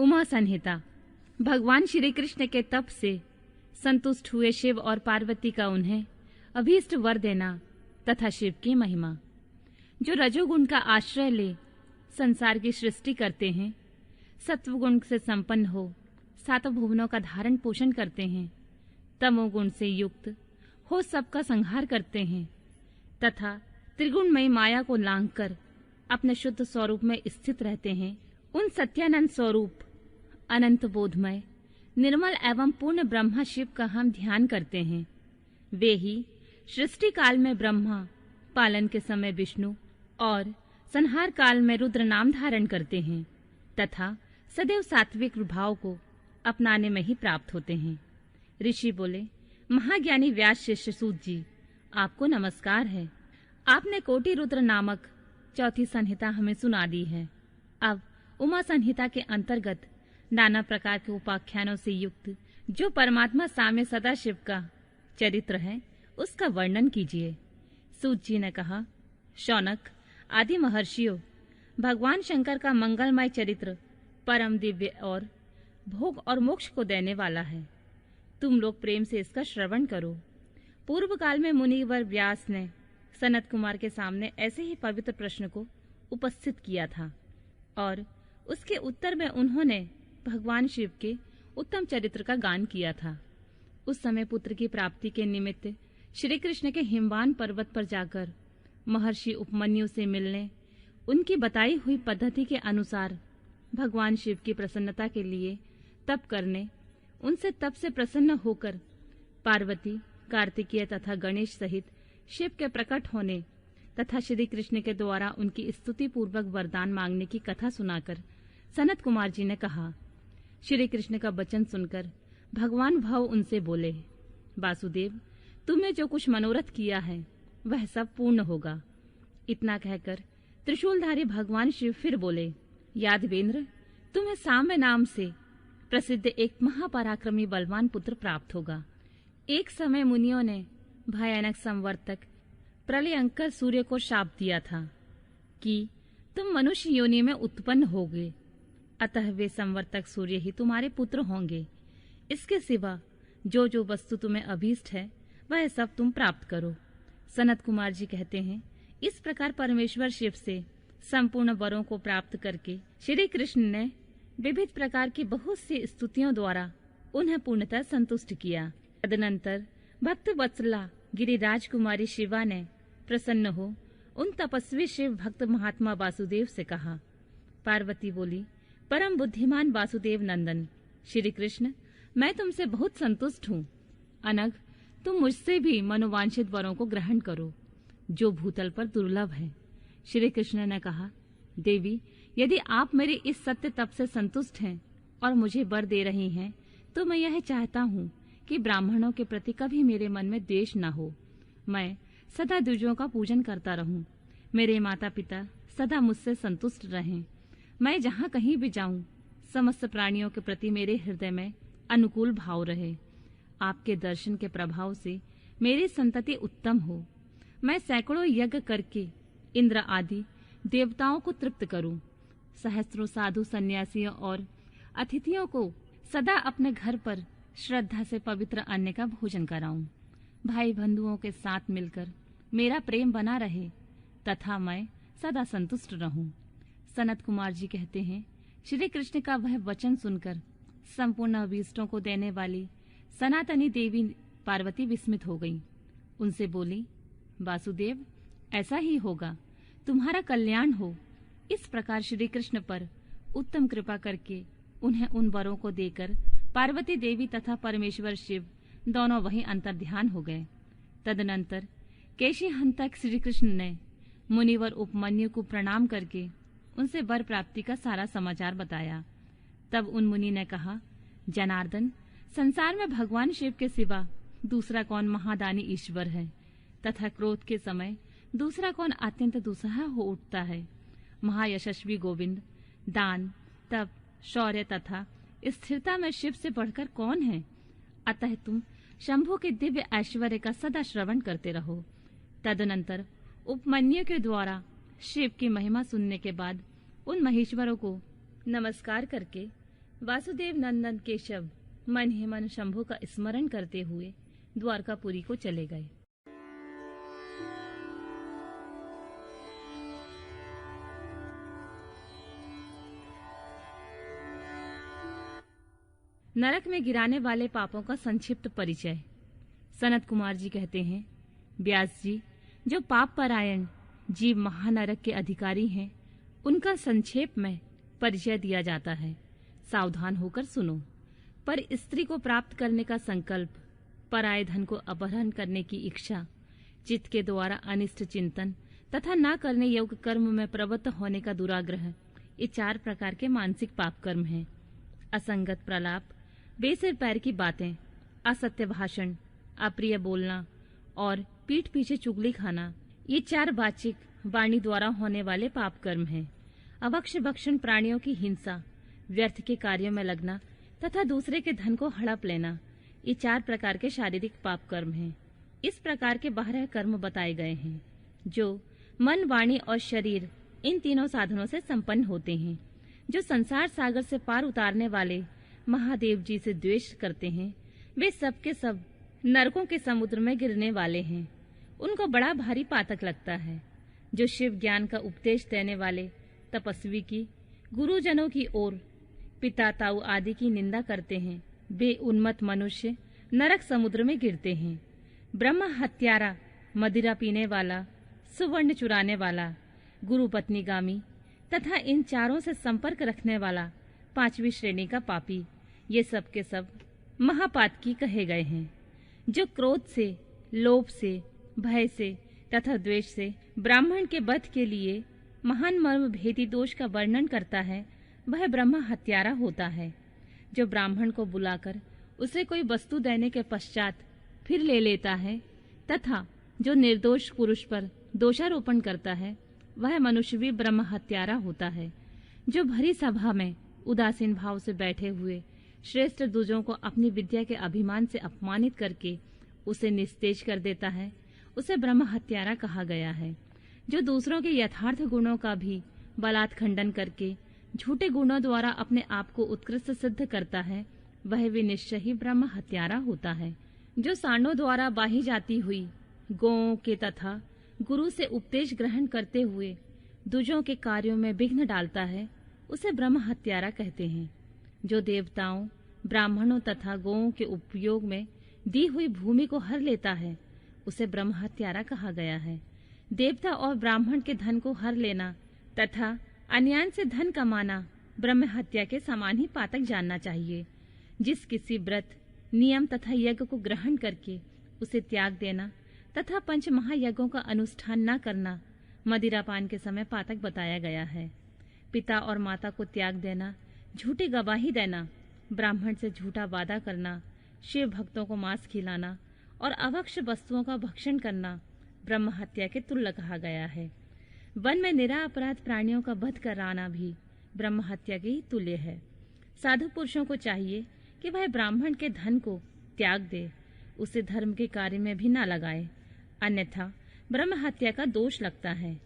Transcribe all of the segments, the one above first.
उमा संहिता। भगवान श्री कृष्ण के तप से संतुष्ट हुए शिव और पार्वती का उन्हें अभीष्ट वर देना तथा शिव की महिमा। जो रजोगुण का आश्रय ले संसार की सृष्टि करते हैं, सत्वगुण से संपन्न हो सातों भुवनों का धारण पोषण करते हैं, तमोगुण से युक्त हो सबका संहार करते हैं तथा त्रिगुणमयी माया को लांघकर अपने शुद्ध स्वरूप में स्थित रहते हैं, उन सत्यानंद स्वरूप अनंत बोधमय निर्मल एवं पूर्ण ब्रह्मा शिव का हम ध्यान करते हैं। वे ही सृष्टि काल में ब्रह्मा, पालन के समय विष्णु और संहार काल में रुद्र नाम धारण करते हैं तथा सदैव सात्विक भाव को अपनाने में ही प्राप्त होते हैं। ऋषि बोले, महाज्ञानी व्यास शिष्य सूत जी, आपको नमस्कार है। आपने कोटि रुद्र नामक चौथी संहिता हमें सुना दी है। अब उमा संहिता के अंतर्गत नाना प्रकार के उपाख्यानों से युक्त जो परमात्मा साम्य सदाशिव का चरित्र है, उसका वर्णन कीजिए। सूत जी ने कहा, शौनक आदि महर्षियों, भगवान शंकर का मंगलमय चरित्र परम दिव्य और भोग और मोक्ष को देने वाला है। तुम लोग प्रेम से इसका श्रवण करो। पूर्व काल में मुनिवर व्यास ने सनत कुमार के सामने ऐसे ही पवित्र प्रश्न को उपस्थित किया था और उसके उत्तर में उन्होंने भगवान शिव के उत्तम चरित्र का गान किया था। उस समय पुत्र की प्राप्ति के निमित्त श्री कृष्ण के हिमवान पर्वत पर जाकर महर्षि उपमन्यु से मिलने, उनकी बताई हुई पद्धति के अनुसार भगवान शिव की प्रसन्नता के लिए तप करने, उनसे तप से प्रसन्न होकर पार्वती, कार्तिकेय तथा गणेश सहित शिव के प्रकट होने तथा श्री कृष्ण के द्वारा उनकी स्तुति पूर्वक वरदान मांगने की कथा सुनाकर सनत कुमार जी ने कहा। श्री कृष्ण का वचन सुनकर भगवान भाव उनसे बोले, वासुदेव, तुमने जो कुछ मनोरथ किया है वह सब पूर्ण होगा। इतना कहकर त्रिशूलधारी भगवान शिव फिर बोले, यादवेंद्र, तुम्हें साम्य नाम से प्रसिद्ध एक महापराक्रमी बलवान पुत्र प्राप्त होगा। एक समय मुनियों ने भयानक संवर्तक प्रलयंकर सूर्य को शाप दिया था कि तुम मनुष्य योनि में उत्पन्न होगे, अतः वे संवर्तक सूर्य ही तुम्हारे पुत्र होंगे। इसके सिवा जो जो वस्तु तुम्हें अभीष्ट है वह सब तुम प्राप्त करो। सनत कुमार जी कहते हैं, इस प्रकार परमेश्वर शिव से संपूर्ण वरों को प्राप्त करके श्री कृष्ण ने विविध प्रकार की बहुत सी स्तुतियों द्वारा उन्हें पूर्णतः संतुष्ट किया। तदनंतर भक्त वत्सला गिरिराज कुमारी शिवा ने प्रसन्न हो उन तपस्वी शिव भक्त महात्मा वासुदेव से कहा। पार्वती बोली, परम बुद्धिमान वासुदेव नंदन श्री कृष्ण, मैं तुमसे बहुत संतुष्ट हूँ। अनघ, तुम मुझसे भी मनोवांछित वरों को ग्रहण करो जो भूतल पर दुर्लभ है। श्री कृष्ण ने कहा, देवी, यदि आप मेरे इस सत्य तप से संतुष्ट हैं और मुझे वर दे रही हैं, तो मैं यह चाहता हूँ कि ब्राह्मणों के प्रति कभी मेरे मन में द्वेष न हो। मैं सदा द्विजों का पूजन करता रहूं। मेरे माता पिता सदा मुझसे संतुष्ट रहें। मैं जहाँ कहीं भी जाऊं, समस्त प्राणियों के प्रति मेरे हृदय में अनुकूल भाव रहे। आपके दर्शन के प्रभाव से मेरी संतति उत्तम हो। मैं सैकड़ों यज्ञ करके इंद्र आदि देवताओं को तृप्त करूं। सहस्त्रों साधु सन्यासियों और अतिथियों को सदा अपने घर पर श्रद्धा से पवित्र अन्न का भोजन कराऊं। भाई बंधुओं के साथ मिलकर मेरा प्रेम बना रहे तथा मैं सदा संतुष्ट रहूं। सनत कुमार जी कहते हैं, श्री कृष्ण का वह वचन सुनकर संपूर्ण अभीष्टों को देने वाली सनातनी देवी पार्वती विस्मित हो गई। उनसे बोली, वासुदेव, ऐसा ही होगा, तुम्हारा कल्याण हो। इस प्रकार श्री कृष्ण पर उत्तम कृपा करके उन्हें उन वरों को देकर पार्वती देवी तथा परमेश्वर शिव दोनों वहीं अंतर्ध्यान हो गए। तदनंतर केशी हंतक श्री कृष्ण ने मुनिवर उपमन्यु को प्रणाम करके उनसे वर प्राप्ति का सारा समाचार बताया। तब उन मुनि ने कहा, जनार्दन, संसार में भगवान शिव के सिवा दूसरा कौन महादानी ईश्वर है तथा क्रोध के समय दूसरा कौन अत्यंत दुस्सह हो उठता है। महायशस्वी गोविंद दान, तप, शौर्य तथा स्थिरता में शिव से बढ़कर कौन है। अतः तुम शंभु के दिव्य ऐश्वर्य का सदा श्रवण करते रहो। तदनंतर उपमन्यु के द्वारा शिव की महिमा सुनने के बाद उन महेश्वरों को नमस्कार करके वासुदेव नंदन केशव मन ही मन शंभु का स्मरण करते हुए द्वारकापुरी को चले गए। नरक में गिराने वाले पापों का संक्षिप्त परिचय। सनत कुमार जी कहते हैं, व्यास जी, जो पाप परायण जीव महानरक के अधिकारी हैं, उनका संक्षेप में परिचय दिया जाता है। सावधान होकर सुनो। पर स्त्री को प्राप्त करने का संकल्प, पराये धन को अपहरण करने की इच्छा, चित्त के द्वारा अनिष्ट चिंतन तथा न करने योग्य कर्म में प्रवृत्त होने का दुराग्रह, ये 4 प्रकार के मानसिक पाप कर्म हैं। असंगत प्रलाप, बेसिर पैर की बातें, असत्य भाषण, अप्रिय बोलना और पीठ पीछे चुगली खाना, ये 4 वाचिक वाणी द्वारा होने वाले पाप कर्म हैं। अभक्ष्य भक्षण, प्राणियों की हिंसा, व्यर्थ के कार्यों में लगना तथा दूसरे के धन को हड़प लेना, ये 4 प्रकार के शारीरिक पाप कर्म हैं। इस प्रकार के 12 कर्म बताए गए हैं जो मन, वाणी और शरीर, इन तीनों साधनों से संपन्न होते हैं। जो संसार सागर से पार उतारने वाले महादेव जी से द्वेष करते हैं, वे सब के सब नरकों के समुद्र में गिरने वाले हैं। उनको बड़ा भारी पातक लगता है। जो शिव ज्ञान का उपदेश देने वाले तपस्वी की, गुरुजनों की ओर पिता ताऊ आदि की निंदा करते हैं, वे उन्मत्त मनुष्य नरक समुद्र में गिरते हैं। ब्रह्म हत्यारा, मदिरा पीने वाला, सुवर्ण चुराने वाला, गुरु पत्नीगामी तथा इन 4 से संपर्क रखने वाला 5वीं श्रेणी का पापी, ये सब के सब महापातकी कहे गए हैं। जो क्रोध से, लोभ से, भय से तथा द्वेष से ब्राह्मण के वध के लिए महान मर्म भेदी दोष का वर्णन करता है, वह ब्रह्म हत्यारा होता है। जो ब्राह्मण को बुलाकर उसे कोई वस्तु देने के पश्चात फिर ले लेता है तथा जो निर्दोष पुरुष पर दोषारोपण करता है, वह मनुष्य भी ब्रह्म हत्यारा होता है। जो भरी सभा में उदासीन भाव से बैठे हुए श्रेष्ठ द्विजों को अपनी विद्या के अभिमान से अपमानित करके उसे निस्तेज कर देता है, उसे ब्रह्म हत्यारा कहा गया है। जो दूसरों के यथार्थ गुणों का भी बलात् खंडन करके झूठे गुणों द्वारा अपने आप को उत्कृष्ट सिद्ध करता है, वह भी निश्चय ही ब्रह्म हत्यारा होता है। जो सांडों द्वारा बाही जाती हुई गौओं के तथा गुरु से उपदेश ग्रहण करते हुए द्विजों के कार्यों में विघ्न डालता है, उसे ब्रह्म हत्यारा कहते हैं। जो देवताओं, ब्राह्मणों तथा गौओं के उपयोग में दी हुई भूमि को हर लेता है, उसे ब्रह्म हत्यारा कहा गया है। देवता और ब्राह्मण के धन को हर लेना तथा अन्याय से धन कमाना ब्रह्म हत्या के समान ही पातक जानना चाहिए। जिस किसी व्रत, नियम तथा यज्ञ को ग्रहण करके उसे त्याग देना तथा 5 महायज्ञों का अनुष्ठान न करना मदिरापान के समय पातक बताया गया है। पिता और माता को त्याग देना, झूठी गवाही देना, ब्राह्मण से झूठा वादा करना, शिव भक्तों को मांस खिलाना और अभक्ष्य वस्तुओं का भक्षण करना ब्रह्म हत्या के तुल्य कहा गया है। वन में निरापराध प्राणियों का वध कराना भी ब्रह्म हत्या के ही तुल्य है। साधु पुरुषों को चाहिए कि वह ब्राह्मण के धन को त्याग दे, उसे धर्म के कार्य में भी न लगाए, अन्यथा ब्रह्म हत्या का दोष लगता है।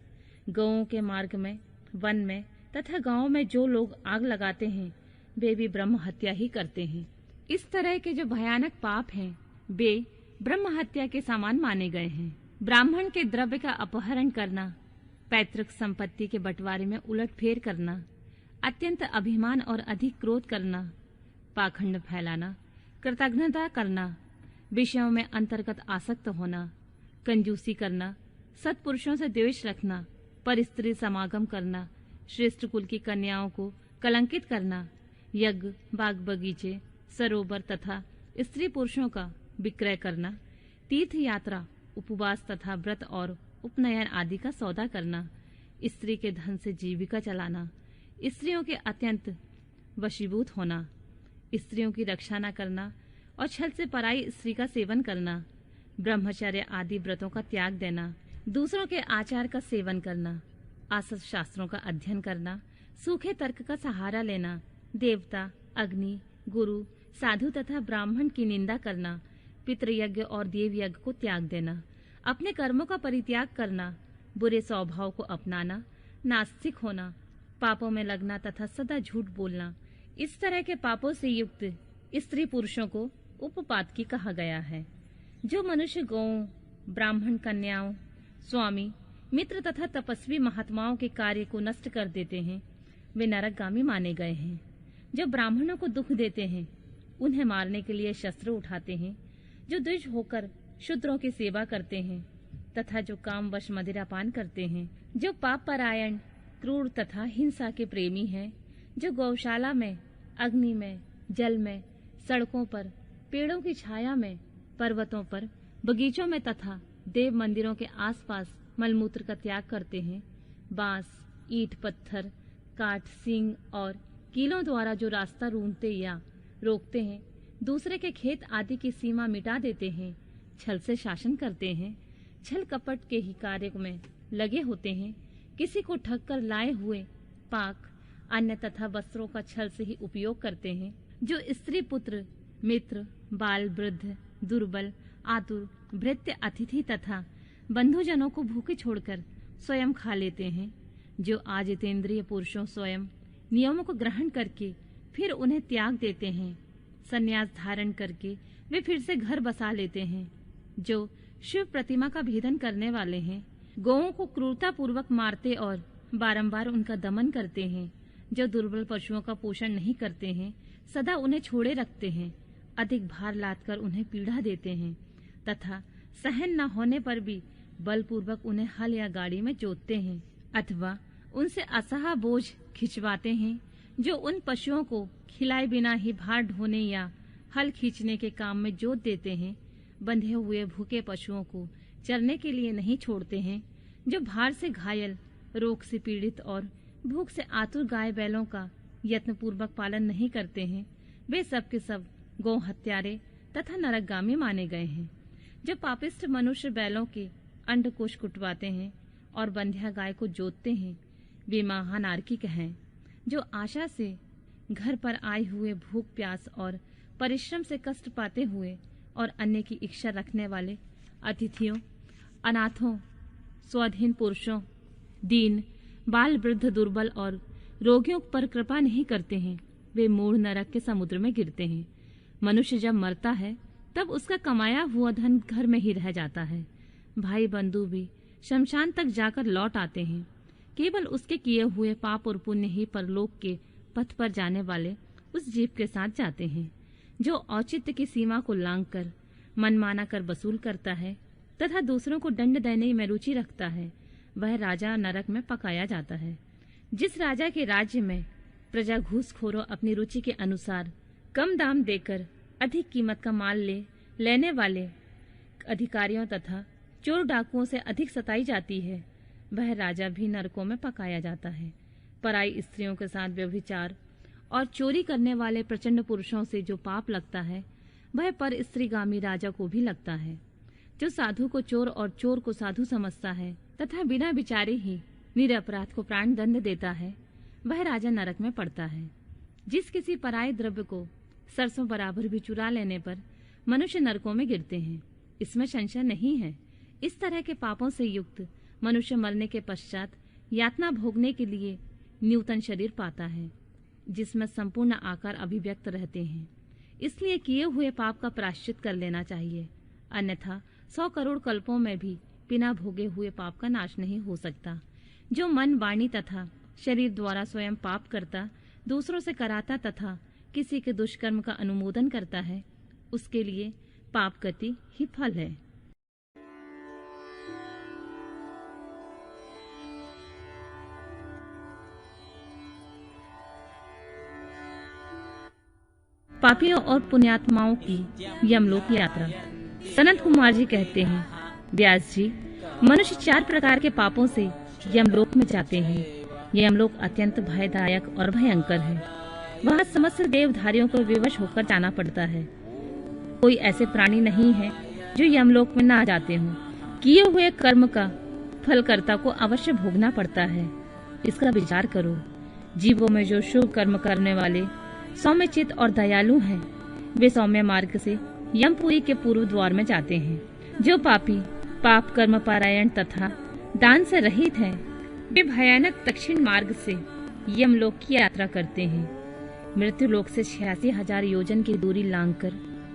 गौओं के मार्ग में, वन में तथा गांव में जो लोग आग लगाते हैं, वे भी ब्रह्म हत्या ही करते हैं। इस तरह के जो भयानक पाप हैं, वे ब्रह्म हत्या के समान माने गए हैं। ब्राह्मण के द्रव्य का अपहरण करना, पैतृक संपत्ति के बंटवारे में उलटफेर करना, अत्यंत अभिमान और अधिक क्रोध करना, पाखंड फैलाना, कृतज्ञता करना, विषयों में अंतर्गत आसक्त होना, कंजूसी करना, सत्पुरुषों से द्वेष रखना, पर स्त्री समागम करना, श्रेष्ठ कुल की कन्याओं को कलंकित करना, यज्ञ, बाग बगीचे, सरोवर तथा स्त्री पुरुषों का विक्रय करना, तीर्थ यात्रा, उपवास तथा व्रत और उपनयन आदि का सौदा करना, स्त्री के धन से जीविका चलाना, स्त्रियों के अत्यंत वशीभूत होना, स्त्रियों की रक्षा न करना और छल से पराई स्त्री का सेवन करना, ब्रह्मचर्य आदि व्रतों का त्याग देना, दूसरों के आचार का सेवन करना, आसत शास्त्रों का अध्ययन करना, सूखे तर्क का सहारा लेना, देवता, अग्नि, गुरु, साधु तथा ब्राह्मण की निंदा करना, पितृयज्ञ और देव यज्ञ को त्याग देना, अपने कर्मों का परित्याग करना, बुरे स्वभाव को अपनाना, नास्तिक होना, पापों में लगना तथा सदा झूठ बोलना, इस तरह के पापों से युक्त स्त्री पुरुषों को उपपातकी कहा गया है। जो मनुष्य गौओं, ब्राह्मण कन्याओं, स्वामी, मित्र तथा तपस्वी महात्माओं के कार्य को नष्ट कर देते हैं, वे नरकगामी माने गए हैं। जो ब्राह्मणों को दुख देते हैं, उन्हें मारने के लिए शस्त्र उठाते हैं, जो द्विज होकर शूद्रों की सेवा करते हैं तथा जो कामवश मदिरापान करते हैं, जो पाप परायण, क्रूर तथा हिंसा के प्रेमी हैं, जो गौशाला में, अग्नि में, जल में, सड़कों पर, पेड़ों की छाया में, पर्वतों पर, बगीचों में तथा देव मंदिरों के आसपास मलमूत्र का त्याग करते हैं, बांस, ईंट, पत्थर, काठ, सींग और कीलों द्वारा जो रास्ता रूंधते या रोकते हैं, दूसरे के खेत आदि की सीमा मिटा देते हैं, छल से शासन करते हैं, छल कपट के ही कार्य में लगे होते हैं, किसी को ठग कर लाए हुए पाक, अन्न तथा वस्त्रों का छल से ही उपयोग करते हैं, जो स्त्री पुत्र, मित्र, बाल, वृद्ध, दुर्बल, आतुर, भृत्य, अतिथि तथा बंधुजनों को भूखे छोड़कर स्वयं खा लेते हैं, जो आजितेंद्रिय पुरुषों स्वयं नियमों को ग्रहण करके फिर उन्हें त्याग देते हैं, संन्यास धारण करके वे फिर से घर बसा लेते हैं, जो शिव प्रतिमा का भेदन करने वाले हैं, गौओं को क्रूरता पूर्वक मारते और बारंबार उनका दमन करते हैं, जो दुर्बल पशुओं का पोषण नहीं करते हैं, सदा उन्हें छोड़े रखते हैं, अधिक भार लादकर उन्हें पीड़ा देते हैं तथा सहन न होने पर भी बलपूर्वक उन्हें हल या गाड़ी में जोतते हैं अथवा उनसे असहा बोझ खिंचवाते हैं, जो उन पशुओं को खिलाए बिना ही भार ढोने या हल खींचने के काम में जोत देते हैं, बंधे हुए भूखे पशुओं को चरने के लिए नहीं छोड़ते हैं, जो भार से घायल, रोग से पीड़ित और भूख से आतुर गाय बैलों का यत्नपूर्वक पालन नहीं करते हैं, वे सब के सब गौ हत्यारे तथा नरकगामी माने गए हैं। जो पापिष्ठ मनुष्य बैलों के अंडकोश कुटवाते हैं और बंध्या गाय को जोतते हैं, वे महानार्किक हैं, जो आशा से घर पर आए हुए भूख प्यास और परिश्रम से कष्ट पाते हुए और अन्य की इच्छा रखने वाले अतिथियों, अनाथों, स्वाधीन पुरुषों, दीन, बाल, वृद्ध, दुर्बल और रोगियों पर कृपा नहीं करते हैं, वे मूढ़ नरक के समुद्र में गिरते हैं। मनुष्य जब मरता है तब उसका कमाया हुआ धन घर में ही रह जाता है। भाई बंधु भी शमशान तक जाकर लौट आते हैं, केवल उसके किए हुए पाप और पुण्य ही परलोक के पथ पर जाने वाले उस जीव के साथ जाते हैं। जो औचित्य की सीमा को लांघकर मनमाना कर वसूल करता है तथा दूसरों को दंड देने में रुचि रखता है, वह राजा नरक में पकाया जाता है। जिस राजा के राज्य में प्रजा घूसखोरों अपनी रुचि के अनुसार कम दाम देकर अधिक कीमत का माल लेने वाले अधिकारियों तथा चोर डाकुओं से अधिक सताई जाती है, वह राजा भी नरकों में पकाया जाता है। पराई स्त्रियों के साथ व्यभिचार और चोरी करने वाले प्रचंड पुरुषों से जो पाप लगता है, वह पर स्त्रीगामी राजा को भी लगता है। जो साधु को चोर और चोर को साधु समझता है तथा बिना विचारे ही निरपराध को प्राण दंड देता है, वह राजा नरक में पड़ता है। जिस किसी पराये द्रव्य को सरसों बराबर भी चुरा लेने पर मनुष्य नरकों में गिरते हैं, इसमें संशय नहीं है। इस तरह के पापों से युक्त मनुष्य मरने के पश्चात यातना भोगने के लिए न्यूतन शरीर पाता है, जिसमें संपूर्ण आकार अभिव्यक्त रहते हैं। इसलिए किए हुए पाप का प्रायश्चित कर लेना चाहिए, अन्यथा 100 करोड़ कल्पों में भी बिना भोगे हुए पाप का नाश नहीं हो सकता। जो मन, वाणी तथा शरीर द्वारा स्वयं पाप करता, दूसरों से कराता तथा किसी के दुष्कर्म का अनुमोदन करता है, उसके लिए पाप गति ही फल है। पापियों और पुण्यात्माओं की यमलोक यात्रा। सनत कुमार जी कहते हैं, व्यास जी, मनुष्य 4 प्रकार के पापों से यमलोक में जाते हैं। यमलोक अत्यंत भयदायक और भयंकर है। वहाँ समस्त देवधारियों को विवश होकर जाना पड़ता है। कोई ऐसे प्राणी नहीं है जो यमलोक में ना जाते हों। किए हुए कर्म का फल कर्ता को अवश्य भोगना पड़ता है। इसका विचार करो। जीवों में जो शुभ कर्म करने वाले सौम्य चित्त और दयालु हैं, वे सौम्य मार्ग से यमपुरी के पूर्व द्वार में जाते हैं। जो पापी पाप कर्म परायण तथा दान से रहित हैं, वे भयानक दक्षिण मार्ग से यमलोक की यात्रा करते हैं। मृत्यु लोक से 86,000 योजन की दूरी लांघकर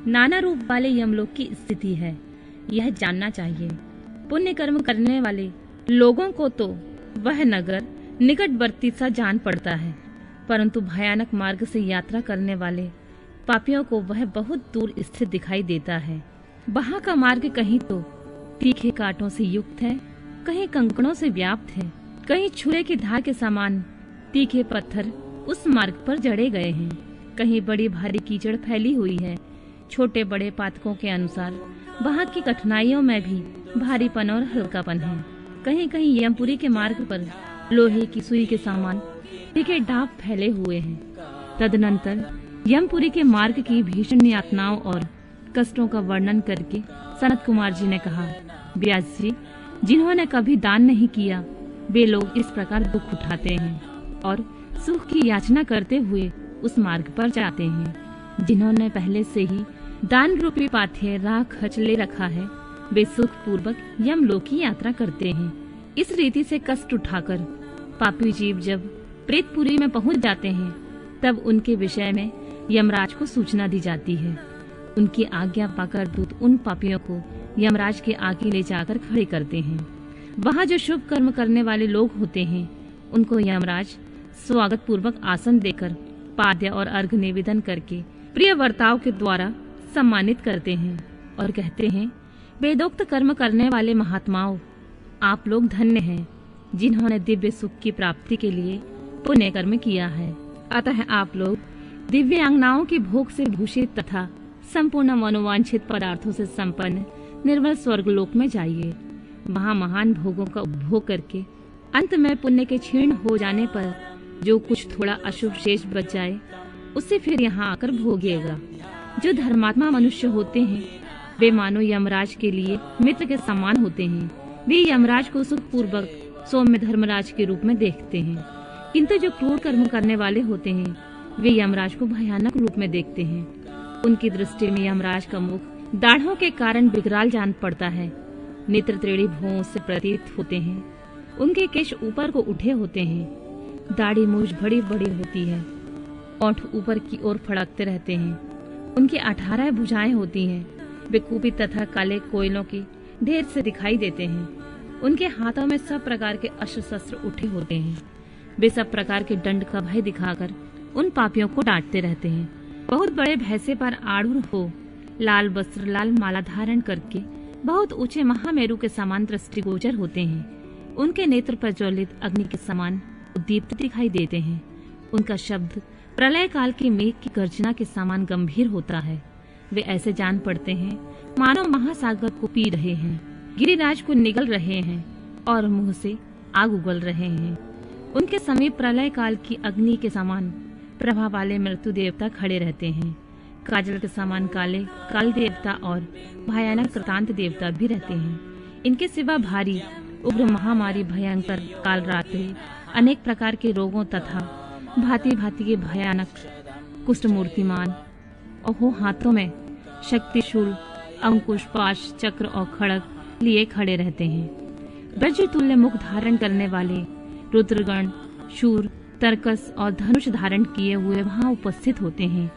नाना रूप वाले यमलोक की स्थिति है, यह जानना चाहिए। पुण्य कर्म करने वाले लोगों को तो वह नगर निकटवर्ती सा जान पड़ता है, परंतु भयानक मार्ग से यात्रा करने वाले पापियों को वह बहुत दूर स्थित दिखाई देता है। वहां का मार्ग कहीं तो तीखे कांटों से युक्त है, कहीं कंकड़ों से व्याप्त है, कहीं छुरे की धार के समान तीखे पत्थर उस मार्ग पर जड़े गए हैं, कहीं बड़ी भारी कीचड़ फैली हुई है। छोटे बड़े पातकों के अनुसार वहां की कठिनाइयों में भी भारीपन और हल्कापन है। कहीं कहीं यमपुरी के मार्ग पर लोहे की सुई के समान तीखे डांव फैले हुए हैं। तदनंतर यमपुरी के मार्ग की भीषण यातनाओं और कष्टों का वर्णन करके सनत कुमार जी ने कहा, व्यास जी, जिन्होंने कभी दान नहीं किया वे लोग इस प्रकार दुख उठाते हैं और सुख की याचना करते हुए उस मार्ग पर जाते हैं। जिन्होंने पहले से ही दान रूपी पाथे राह खच ले रखा है वे सुख पूर्वक यमलोक की यात्रा करते हैं। इस रीति से कष्ट उठाकर पापी जीव जब प्रेतपुरी में पहुंच जाते हैं तब उनके विषय में यमराज को सूचना दी जाती है। उनकी आज्ञा पाकर दूत उन पापियों को यमराज के आगे ले जाकर खड़े करते हैं। वहाँ जो शुभ कर्म करने वाले लोग होते हैं उनको यमराज स्वागत पूर्वक आसन देकर पाद्य और अर्घ निवेदन करके प्रिय वर्ताव के द्वारा सम्मानित करते हैं और कहते हैं, वेदोक्त कर्म करने वाले महात्माओं, आप लोग धन्य हैं जिन्होंने दिव्य सुख की प्राप्ति के लिए पुण्य कर्म किया है। अतः आप लोग दिव्यांगनाओं के भोग से भूषित तथा संपूर्ण मनोवांछित पदार्थों से संपन्न निर्मल स्वर्गलोक में जाइए। वहाँ महान भोगों का उपभोग करके अंत में पुण्य के क्षीण हो जाने पर जो कुछ थोड़ा अशुभ शेष बच जाए उसे फिर यहाँ आकर भोगिएगा। जो धर्मात्मा मनुष्य होते हैं वे मानो यमराज के लिए मित्र के समान होते हैं। वे यमराज को सुख पूर्वक सौम्य धर्मराज के रूप में देखते हैं, किंतु जो क्रूर कर्म करने वाले होते हैं वे यमराज को भयानक रूप में देखते हैं। उनकी दृष्टि में यमराज का मुख दाढ़ों के कारण विकराल जान पड़ता है, नेत्र त्रेड़ी भुवों से प्रतीत होते हैं, उनके केश ऊपर को उठे होते हैं, दाढ़ी मूछ बड़ी बड़ी होती है, ओंठ ऊपर की ओर फड़कते रहते हैं, उनकी 18 भुजाएं होती हैं, वे कुपित तथा काले कोयलों की ढेर से दिखाई देते हैं, उनके हाथों में सब प्रकार के अस्त्र शस्त्र उठे होते हैं, वे सब प्रकार के दंड का भय दिखाकर उन पापियों को डांटते रहते हैं। बहुत बड़े भैंसे पर आरूढ़ हो लाल वस्त्र लाल माला धारण करके बहुत ऊंचे महामेरु के समान दृष्टिगोचर होते हैं। उनके नेत्र प्रज्वलित अग्नि के समान उद्दीप्त दिखाई देते हैं। उनका शब्द प्रलय काल के मेघ की गर्जना के समान गंभीर होता है। वे ऐसे जान पड़ते हैं मानो महासागर को पी रहे हैं, गिरिराज को निगल रहे हैं और मुंह से आग उगल रहे हैं। उनके समीप प्रलय काल की अग्नि के समान प्रभा वाले मृत्यु देवता खड़े रहते हैं। काजल के समान काले काल देवता और भयानक कृतांत देवता भी रहते हैं। इनके सिवा भारी उग्र महामारी भयंकर काल रात्रि अनेक प्रकार के रोगों तथा भांति भांति के भयानक कुष्ठ मूर्तिमान और हो हाथों में शक्तिशूल अंकुश पाश चक्र और खड़ग लिए खड़े रहते हैं। वज्र तुल्य मुख धारण करने वाले रुद्रगण शूर तरकस और धनुष धारण किए हुए वहां उपस्थित होते हैं।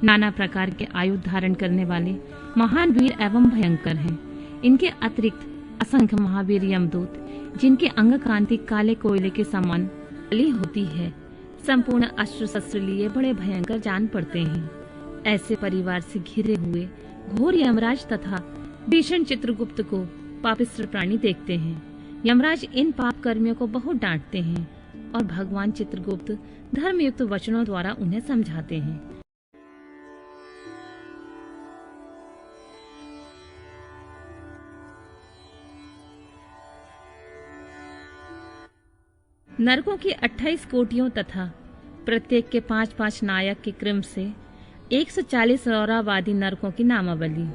नाना प्रकार के आयुध धारण करने वाले महान वीर एवं भयंकर हैं। इनके अतिरिक्त असंख्य महावीर यमदूत जिनके अंग कांति काले कोयले के समान काली होती है, संपूर्ण अस्त्र शस्त्र लिए बड़े भयंकर जान पड़ते हैं। ऐसे परिवार से घिरे हुए घोर यमराज तथा भीषण चित्रगुप्त को पापिष्ट प्राणी देखते हैं। यमराज इन पाप कर्मियों को बहुत डांटते हैं और भगवान चित्रगुप्त धर्मयुक्त वचनों द्वारा उन्हें समझाते हैं। नरकों की 28 कोटियों तथा प्रत्येक के 5-5 नायक के क्रम से 140 रौरावादी नरकों की नामावली।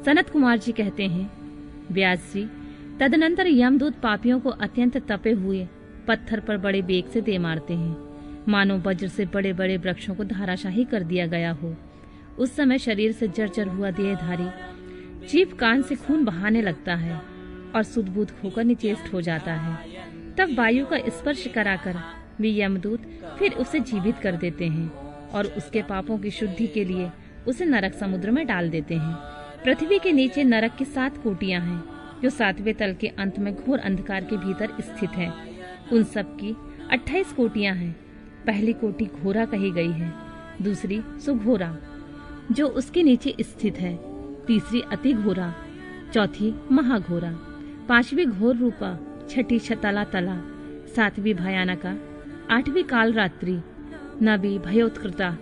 सनत कुमार जी कहते हैं, व्यास जी, तदनंतर यमदूत पापियों को अत्यंत तपे हुए पत्थर पर बड़े बेग से दे मारते हैं, मानो वज्र से बड़े बड़े वृक्षों को धाराशाही कर दिया गया हो। उस समय शरीर से जर्जर हुआ देहधारी जीभ कान से खून बहाने लगता है और सुध-बुध होकर निचेष्ट हो जाता है। तब वायु का स्पर्श कराकर वे यमदूत फिर उसे जीवित कर देते हैं और उसके पापों की शुद्धि के लिए उसे नरक समुद्र में डाल देते हैं। पृथ्वी के नीचे नरक की 7 कोटियां हैं, जो 7वें तल के अंत में घोर अंधकार के भीतर स्थित हैं। उन सब की 28 कोटियां हैं। पहली कोटि घोरा कही गई है, दूसरी सुघोरा जो उसके नीचे स्थित है, तीसरी अति घोरा, चौथी महाघोरा, 5वीं घोर रूपा, 6ठी छतला तला, 7वीं भयानका, 8वीं काल रात्रि, 9वीं भयोत्कृता,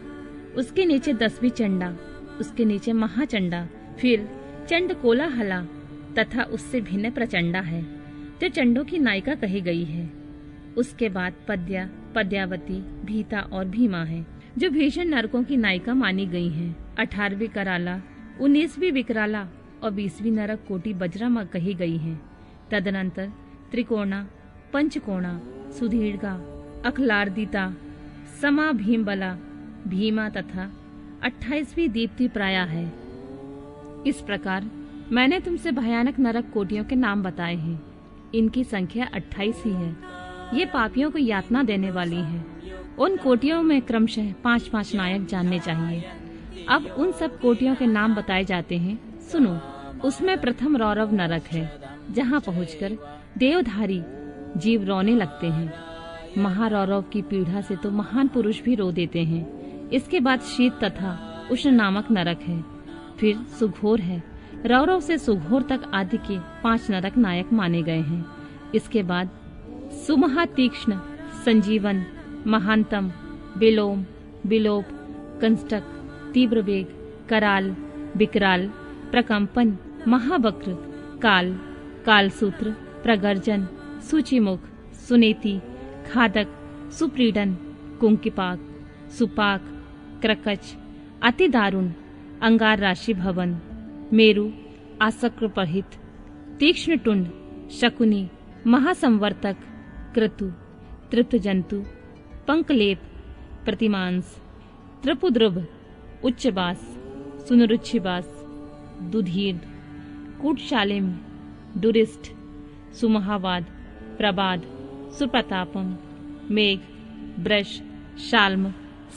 उसके नीचे 10वीं चंडा, उसके नीचे महाचंडा, फिर चंड कोलाहला तथा उससे भिन्न प्रचंडा है, जो चंडों की नायिका कही गई है। उसके बाद पद्या, पद्यावती, भीता और भीमा है, जो भीषण नरकों की नायिका मानी गई हैं। 18वीं कराला, 19वीं विकराला और 20वीं नरक कोटि बजरामा कही गई है। तदनंतर त्रिकोणा, पंचकोणा, सुदीर्घा, अखलार्दिता, समा भीमबला, भीमा तथा 28वीं दीप्ति प्राया है। इस प्रकार मैंने तुमसे भयानक नरक कोटियों के नाम बताए हैं। इनकी संख्या 28 ही है। ये पापियों को यातना देने वाली है। उन कोटियों में क्रमशः 5-5 नायक जानने चाहिए। अब उन सब कोटियों के नाम बताए जाते हैं, सुनो। उसमें प्रथम रौरव नरक है, जहाँ पहुंचकर देवधारी जीव रोने लगते हैं। महारौरव की पीड़ा से तो महान पुरुष भी रो देते हैं। इसके बाद शीत तथा उष्ण नामक नरक है। फिर सुघोर है। रौरव से सुघोर तक आदि के 5 नरक नायक माने गए हैं। इसके बाद सुमहातीक्ष्ण, संजीवन, महानतम, बिलोम, बिलोप, कंस्टक, तीव्र वेग, कराल, विकराल, प्रकंपन, महावक्र, काल, कालसूत्र, प्रगर्जन, सूचिमुख, सुनेति, खादक, सुप्रीडन, कुंकिपाक, सुपाक, क्रकच, अति दारुण, अंगार राशि भवन, मेरु, आसक्र प्रहित, तीक्ष्ण टुंड, शकुनी, महासंवर्तक, क्रतु, तृप्त जंतु, पंकलेप, प्रतिमांस, त्रिपुद्रुभ, उच्चबास, सुनरुच्छिबास, दुधीर, कूटशालिम, दुरिष्ठ, सुमहावाद, प्रबाद, सुप्रतापम, मेघ, ब्रश, शाल्म,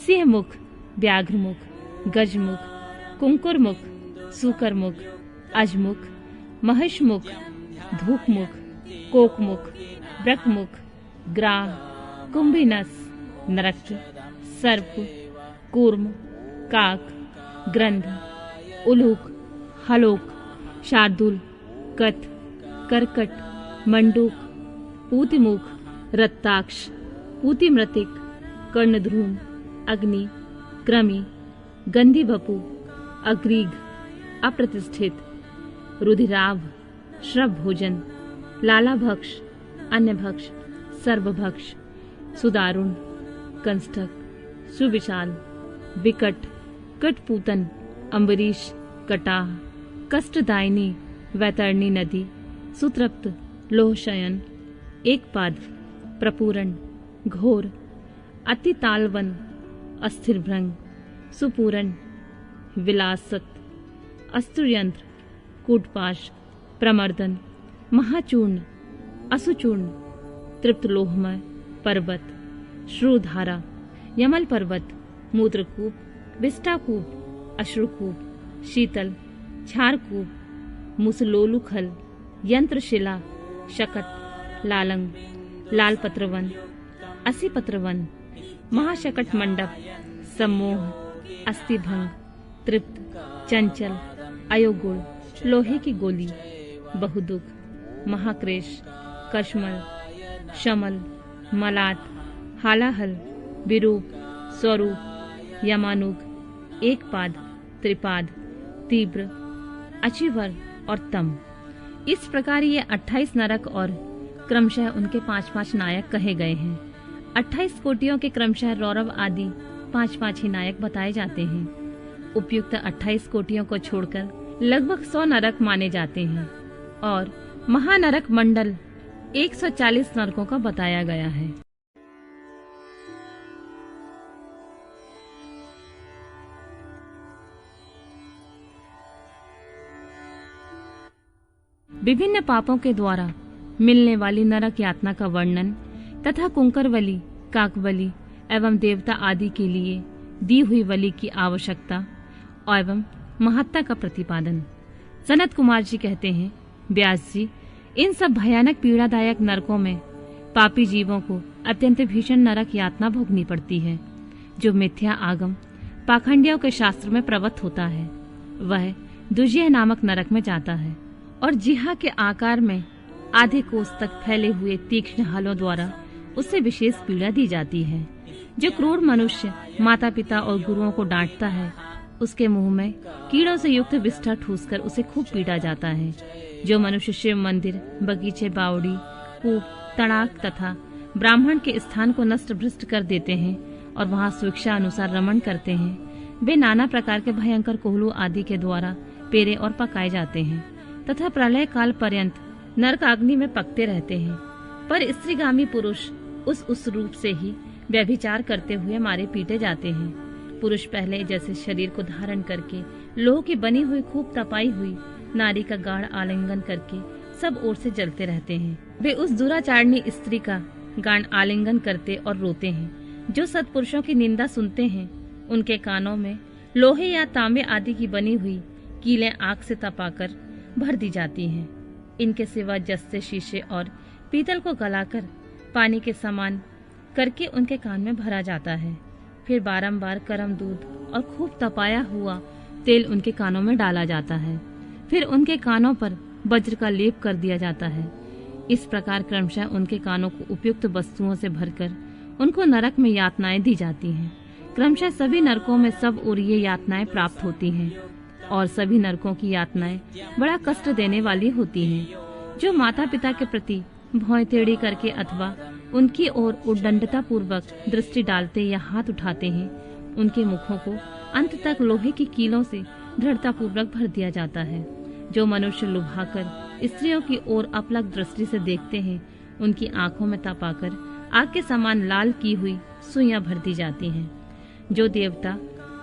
सिंहमुख, व्याघ्रमुख, गजमुख, कुंकुरमुख, सुकरमुख, अजमुख, महिषमुख, धूपमुख, कोकमुख, ब्रकमुख, ग्राह, कुंभिनस, नरक, सर्प, कूर्म, काक, ग्रंथ, उलूक, हलोक, शार्दुल, कथ, करकट, मंडूक, पूतिमुख, रत्ताक्ष, पूतिमृतिक, कर्णध्रूम, अग्नि, क्रमी, गंधी बपु, अग्रीग, अप्रतिष्ठित, रुधिराभ, श्रव भोजन, लालाभक्ष, अन्यभक्ष, सर्वभक्ष, सुदारुण, कंस्टक, सुविशाल, विकट, कटपूतन, अम्बरीश, कटाह, कष्टदायिनी, वैतरणी नदी, सुतृप्त, लोहशयन, एकपाद, प्रपूरण, घोर, अति तालवन, अस्थिरभृंग, सुपूरण, विलासत, अस्त्रयंत्र, कूटपाश, प्रमर्दन, महाचूर्ण, असुचूर्ण, तृप्त लोहमय, पर्वत, श्रुधारा, यमल पर्वत, मूत्रकूप, विष्टाकूप, अश्रुकूप, शीतल, क्षारकूप, मुसलोलुखल, यंत्रशिला, शकट, लालंग, लालपत्रवन, असीपत्रवन, महाशकट मंडप, सम्मोह, अस्थिभंग, तृप्त, चंचल, अयोगुण, लोहे की गोली, बहुदुख, महाक्रेश, कश्मल, शमल, मलात, हालाहल, विरूप, स्वरूप, यमानुग, एकपाद, त्रिपाद, तीव्र, अचिवर और तम। इस प्रकार ये 28 नरक और क्रमशः उनके 5-5 नायक कहे गए हैं। 28 कोटियों के क्रमशः रौरव आदि 5-5 ही नायक बताए जाते हैं। उपयुक्त 28 कोटियों को छोड़कर लगभग 100 नरक माने जाते हैं और महानरक मंडल 140 नरकों का बताया गया है। विभिन्न पापों के द्वारा मिलने वाली नरक यातना का वर्णन तथा कुंकरवली, काकवली एवं देवता आदि के लिए दी हुई बलि की आवश्यकता एवं महत्ता का प्रतिपादन। सनत कुमार जी कहते हैं, व्यास जी, इन सब भयानक पीड़ादायक नरकों में पापी जीवों को अत्यंत भीषण नरक यातना भोगनी पड़ती है। जो मिथ्या आगम पाखंडियों के शास्त्र में प्रवत होता है वह दुजिया नामक नरक में जाता है और जिहा के आकार में आधे कोस तक फैले हुए तीक्ष्ण हलों द्वारा उसे विशेष पीड़ा दी जाती है। जो क्रूर मनुष्य माता पिता और गुरुओं को डांटता है उसके मुंह में कीड़ों से युक्त विष्ठा ठूसकर उसे खूब पीटा जाता है। जो मनुष्य शिव मंदिर, बगीचे, बावड़ी, कूप, तड़ाक तथा ब्राह्मण के स्थान को नष्ट भ्रष्ट कर देते हैं और वहां स्वेच्छा अनुसार रमण करते हैं, वे नाना प्रकार के भयंकर कोहलू आदि के द्वारा पेरे और पकाए जाते हैं तथा प्रलय काल पर्यंत नरक अग्नि में पकते रहते हैं। पर स्त्रीगामी पुरुष उस रूप से ही व्यभिचार करते हुए मारे पीटे जाते हैं। पुरुष पहले जैसे शरीर को धारण करके लोह की बनी हुई खूब तपाई हुई नारी का गाढ़ आलिंगन करके सब ओर से जलते रहते हैं। वे उस दुराचारणी स्त्री का गाढ़ आलिंगन करते और रोते हैं। जो सत्पुरुषों की निंदा सुनते हैं उनके कानों में लोहे या तांबे आदि की बनी हुई कीलें आग से तपाकर भर दी जाती हैं। इनके सिवा जस्ते, शीशे और पीतल को गलाकर पानी के समान करके उनके कान में भरा जाता है। फिर बारंबार गर्म दूध और खूब तपाया हुआ तेल उनके कानों में डाला जाता है। फिर उनके कानों पर वज्र का लेप कर दिया जाता है। इस प्रकार क्रमशः उनके कानों को उपयुक्त वस्तुओं से भरकर उनको नरक में यातनाएं दी जाती हैं। क्रमशः सभी नरकों में सब ओर ये यातनाएं प्राप्त होती हैं और सभी नरकों की यातनाएं बड़ा कष्ट देने वाली होती हैं। जो माता पिता के प्रति भौं टेढ़ी करके अथवा उनकी ओर उद्दंडता पूर्वक दृष्टि डालते या हाथ उठाते हैं, उनके मुखों को अंत तक लोहे की कीलों से दृढ़ता पूर्वक भर दिया जाता है। जो मनुष्य लुभाकर स्त्रियों की ओर अपलक दृष्टि से देखते हैं, उनकी आंखों में तपाकर आग के समान लाल की हुई सुइयां भर दी जाती हैं। जो देवता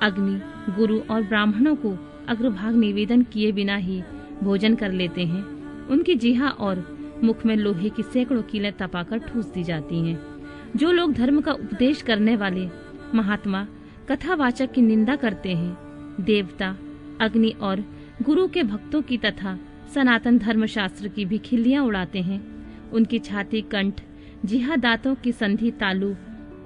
अग्नि, गुरु और ब्राह्मणों को अग्रभाग निवेदन किए बिना ही भोजन कर लेते हैं, उनकी जिहा और मुख में लोहे की सैकड़ों कीलें तपाकर ठूस दी जाती हैं। जो लोग धर्म का उपदेश करने वाले महात्मा कथावाचक की निंदा करते हैं, देवता, अग्नि और गुरु के भक्तों की तथा सनातन धर्म शास्त्र की भी खिल्लियां उड़ाते हैं, उनकी छाती, कंठ, जिहा, दांतों की संधि, तालू,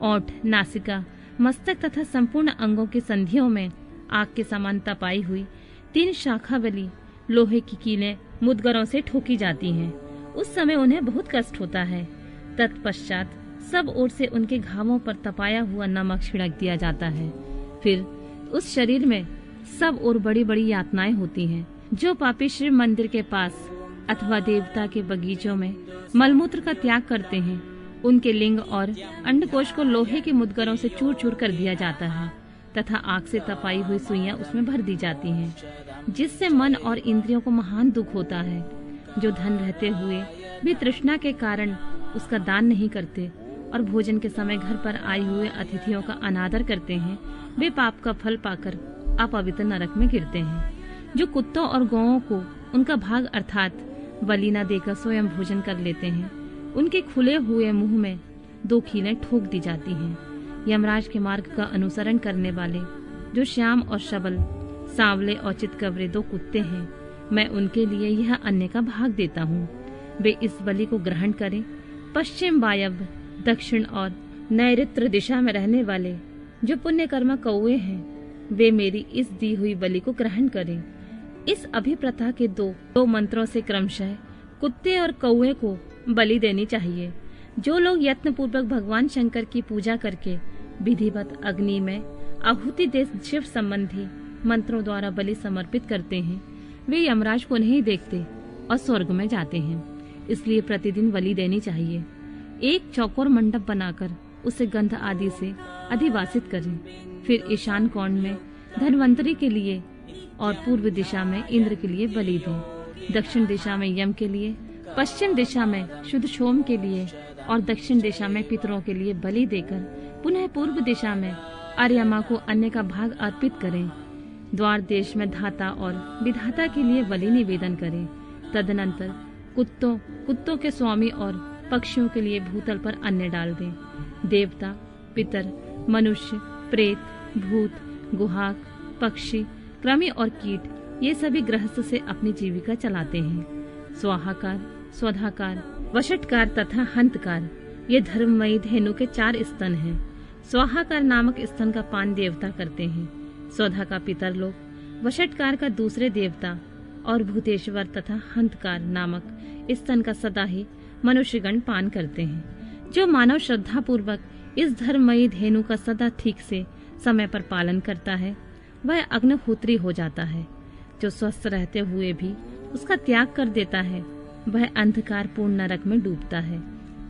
ओंठ, नासिका, मस्तक तथा संपूर्ण अंगों की संधियों में आग के समान तपाई हुई 3 शाखा वाली लोहे की कीलें मुदगरों से ठोकी जाती हैं। उस समय उन्हें बहुत कष्ट होता है। तत्पश्चात सब ओर से उनके घावों पर तपाया हुआ नमक छिड़क दिया जाता है। फिर उस शरीर में सब ओर बड़ी बड़ी यातनाएं होती हैं। जो पापी शिव मंदिर के पास अथवा देवता के बगीचों में मलमूत्र का त्याग करते हैं, उनके लिंग और अंडकोश को लोहे के मुदगरों से चूर चूर कर दिया जाता है तथा आग से तपाई हुई सुइयां उसमें भर दी जाती हैं, जिससे मन और इंद्रियों को महान दुख होता है। जो धन रहते हुए भी तृष्णा के कारण उसका दान नहीं करते और भोजन के समय घर पर आए हुए अतिथियों का अनादर करते हैं, वे पाप का फल पाकर अपवित्र नरक में गिरते हैं। जो कुत्तों और गौओं को उनका भाग अर्थात बलि न देकर स्वयं भोजन कर लेते हैं, उनके खुले हुए मुंह में 2 कीलें ठोक दी जाती हैं। यमराज के मार्ग का अनुसरण करने वाले जो श्याम और शबल, सांवले और चितकबरे 2 कुत्ते हैं, मैं उनके लिए यह अन्न का भाग देता हूँ। वे इस बलि को ग्रहण करें। पश्चिम, वायव्य, दक्षिण और नैऋत्य दिशा में रहने वाले जो पुण्यकर्मा कौवे हैं, वे मेरी इस दी हुई बलि को ग्रहण करें। इस अभिप्रथा के दो मंत्रों से क्रमशः कुत्ते और कौवे को बलि देनी चाहिए। जो लोग यत्न पूर्वक भगवान शंकर की पूजा करके विधिवत अग्नि में आहुति दे शिव संबंधी मंत्रों द्वारा बलि समर्पित करते हैं, वे यमराज को नहीं देखते और स्वर्ग में जाते हैं। इसलिए प्रतिदिन बलि देनी चाहिए। एक चौकोर मंडप बनाकर उसे गंध आदि से अधिवासित करें। फिर ईशान कोण में धन्वंतरी के लिए और पूर्व दिशा में इंद्र के लिए बलि दें। दक्षिण दिशा में यम के लिए, पश्चिम दिशा में शुद्ध सोम के लिए और दक्षिण दिशा में पितरों के लिए बलि देकर पुनः पूर्व दिशा में आर्यमा को अन्न का भाग अर्पित करें। द्वार देश में धाता और विधाता के लिए बलि निवेदन करें। तदनंतर कुत्तों के स्वामी और पक्षियों के लिए भूतल पर अन्न डाल दें। देवता, पितर, मनुष्य, प्रेत, भूत, गुहाक, पक्षी, कृमि और कीट ये सभी गृहस्थ से अपनी जीविका चलाते हैं। स्वाहाकार, स्वधाकार, वशटकार तथा हंतकार ये धर्ममयी धेनु के 4 स्तन हैं। स्वाहाकार नामक स्तन का पान देवता करते हैं। स्वधा का पितर लोग, वशटकार का दूसरे देवता और भूतेश्वर तथा हंतकार नामक स्तन का सदा ही मनुष्यगण पान करते हैं। जो मानव श्रद्धा पूर्वक इस धर्ममयी धेनु का सदा ठीक से समय पर पालन करता है वह अग्निहोत्री हो जाता है। जो स्वस्थ रहते हुए भी उसका त्याग कर देता है वह अंधकार पूर्ण नरक में डूबता है।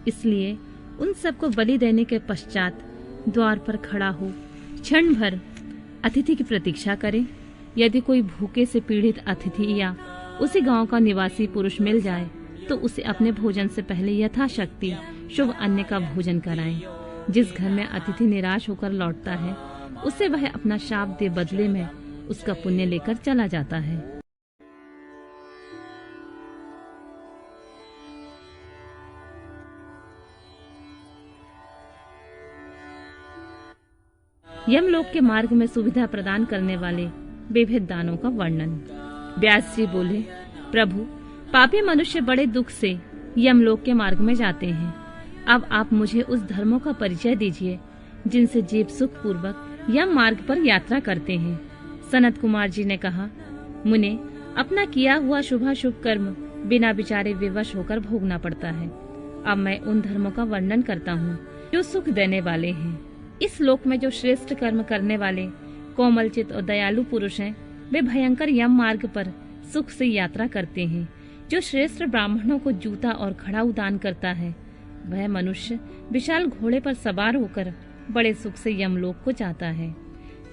इसलिए उन सबको बलि देने के पश्चात द्वार पर खड़ा हो क्षण भर अतिथि की प्रतीक्षा करे। यदि कोई भूखे से पीड़ित अतिथि या उसी गांव का निवासी पुरुष मिल जाए तो उसे अपने भोजन से पहले यथाशक्ति शुभ अन्न का भोजन कराएं। जिस घर में अतिथि निराश होकर लौटता है उसे वह अपना शाप दे बदले में उसका पुण्य लेकर चला जाता है। यमलोक के मार्ग में सुविधा प्रदान करने वाले विविध दानों का वर्णन। व्यास जी बोले, प्रभु, पापी मनुष्य बड़े दुख से यमलोक के मार्ग में जाते हैं। अब आप मुझे उस धर्मों का परिचय दीजिए जिनसे जीव सुख पूर्वक यम मार्ग पर यात्रा करते हैं। सनत कुमार जी ने कहा, मुने, अपना किया हुआ शुभाशुभ कर्म बिना विचारे विवश होकर भोगना पड़ता है। अब मैं उन धर्मों का वर्णन करता हूँ जो सुख देने वाले हैं। इस लोक में जो श्रेष्ठ कर्म करने वाले कोमलचित और दयालु पुरुष हैं वे भयंकर यम मार्ग पर सुख से यात्रा करते हैं। जो श्रेष्ठ ब्राह्मणों को जूता और खड़ाऊ दान करता है वह मनुष्य विशाल घोड़े पर सवार होकर बड़े सुख से यमलोक को जाता है।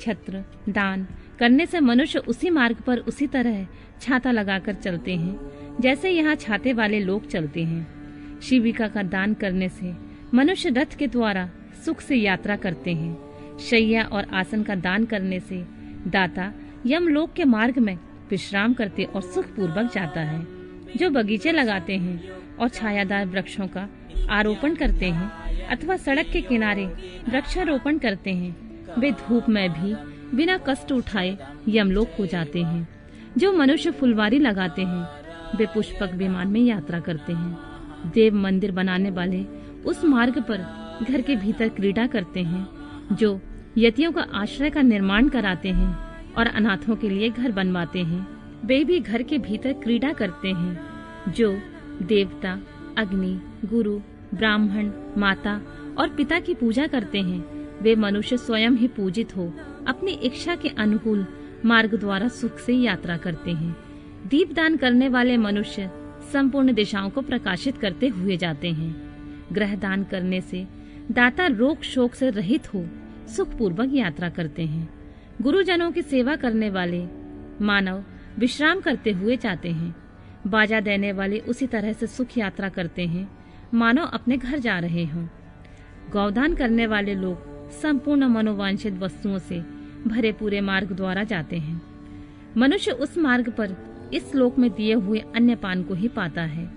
छत्र दान करने से मनुष्य उसी मार्ग पर उसी तरह छाता लगाकर चलते हैं जैसे यहाँ छाते वाले लोग चलते हैं। शिविका का दान करने से मनुष्य रथ के द्वारा सुख से यात्रा करते हैं। शैया और आसन का दान करने से दाता यमलोक के मार्ग में विश्राम करते और सुख पूर्वक जाता है। जो बगीचे लगाते हैं और छायादार वृक्षों का आरोपण करते हैं अथवा सड़क के किनारे वृक्षारोपण करते हैं वे धूप में भी बिना कष्ट उठाए यमलोक को जाते हैं। जो मनुष्य फुलवारी लगाते हैं वे पुष्पक विमान में यात्रा करते हैं। देव मंदिर बनाने वाले उस मार्ग पर घर के भीतर क्रीड़ा करते हैं। जो यतियों का आश्रय का निर्माण कराते हैं और अनाथों के लिए घर बनवाते हैं वे भी घर के भीतर क्रीड़ा करते हैं। जो देवता, अग्नि, गुरु, ब्राह्मण, माता और पिता की पूजा करते हैं वे मनुष्य स्वयं ही पूजित हो अपनी इच्छा के अनुकूल मार्ग द्वारा सुख से यात्रा करते हैं। दीपदान करने वाले मनुष्य संपूर्ण दिशाओं को प्रकाशित करते हुए जाते हैं। ग्रह दान करने से दाता रोग शोक से रहित हो सुख पूर्वक यात्रा करते हैं। गुरुजनों की सेवा करने वाले मानव विश्राम करते हुए जाते हैं। बाजा देने वाले उसी तरह से सुख यात्रा करते हैं मानो अपने घर जा रहे हों। गौदान करने वाले लोग संपूर्ण मनोवांछित वस्तुओं से भरे पूरे मार्ग द्वारा जाते हैं। मनुष्य उस मार्ग पर इस लोक में दिए हुए अन्य पान को ही पाता है।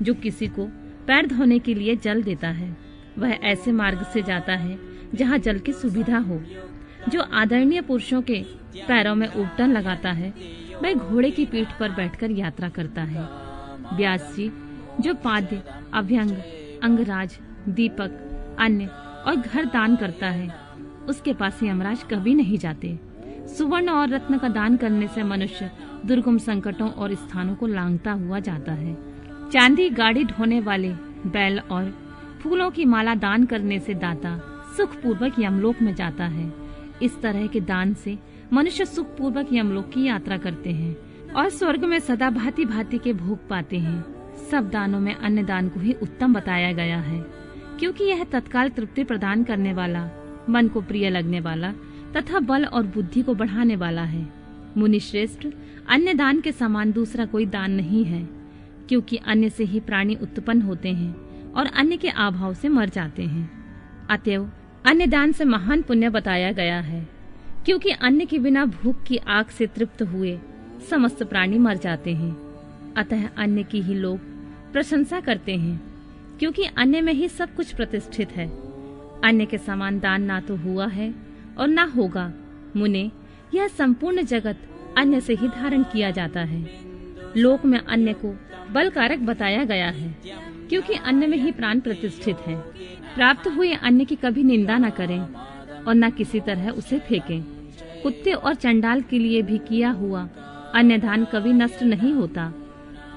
जो किसी को पैर धोने के लिए जल देता है वह ऐसे मार्ग से जाता है जहाँ जल की सुविधा हो। जो आदरणीय पुरुषों के पैरों में उबटन लगाता है वह घोड़े की पीठ पर बैठकर यात्रा करता है। व्यास जी, जो पाद्य, अभ्यंग, अंगराज, दीपक, अन्न और घर दान करता है उसके पास यमराज कभी नहीं जाते। सुवर्ण और रत्न का दान करने से मनुष्य दुर्गम संकटों और स्थानों को लांघता हुआ जाता है। चांदी, गाड़ी ढोने वाले बैल और फूलों की माला दान करने से दाता सुख पूर्वक यमलोक में जाता है। इस तरह के दान से मनुष्य सुख पूर्वक यमलोक की यात्रा करते हैं और स्वर्ग में सदा भांति भांति के भोग पाते हैं। सब दानों में अन्न दान को ही उत्तम बताया गया है क्योंकि यह तत्काल तृप्ति प्रदान करने वाला, मन को प्रिय लगने वाला तथा बल और बुद्धि को बढ़ाने वाला है। मुनि श्रेष्ठ, अन्न दान के समान दूसरा कोई दान नहीं है क्योंकि अन्न से ही प्राणी उत्पन्न होते हैं और अन्न के अभाव से मर जाते हैं। अतएव अन्न दान से महान पुण्य बताया गया है क्योंकि अन्न के बिना भूख की आग से तृप्त हुए समस्त प्राणी मर जाते हैं। अतः अन्न की ही लोग प्रशंसा करते हैं क्योंकि अन्न में ही सब कुछ प्रतिष्ठित है। अन्न के समान दान ना तो हुआ है और ना होगा मुने, यह संपूर्ण जगत अन्न से ही धारण किया जाता है। लोक में अन्न को बलकारक बताया गया है, क्योंकि अन्न में ही प्राण प्रतिष्ठित है। प्राप्त हुए अन्न की कभी निंदा न करें और न किसी तरह उसे फेंकें। कुत्ते और चंडाल के लिए भी किया हुआ अन्न दान कभी नष्ट नहीं होता।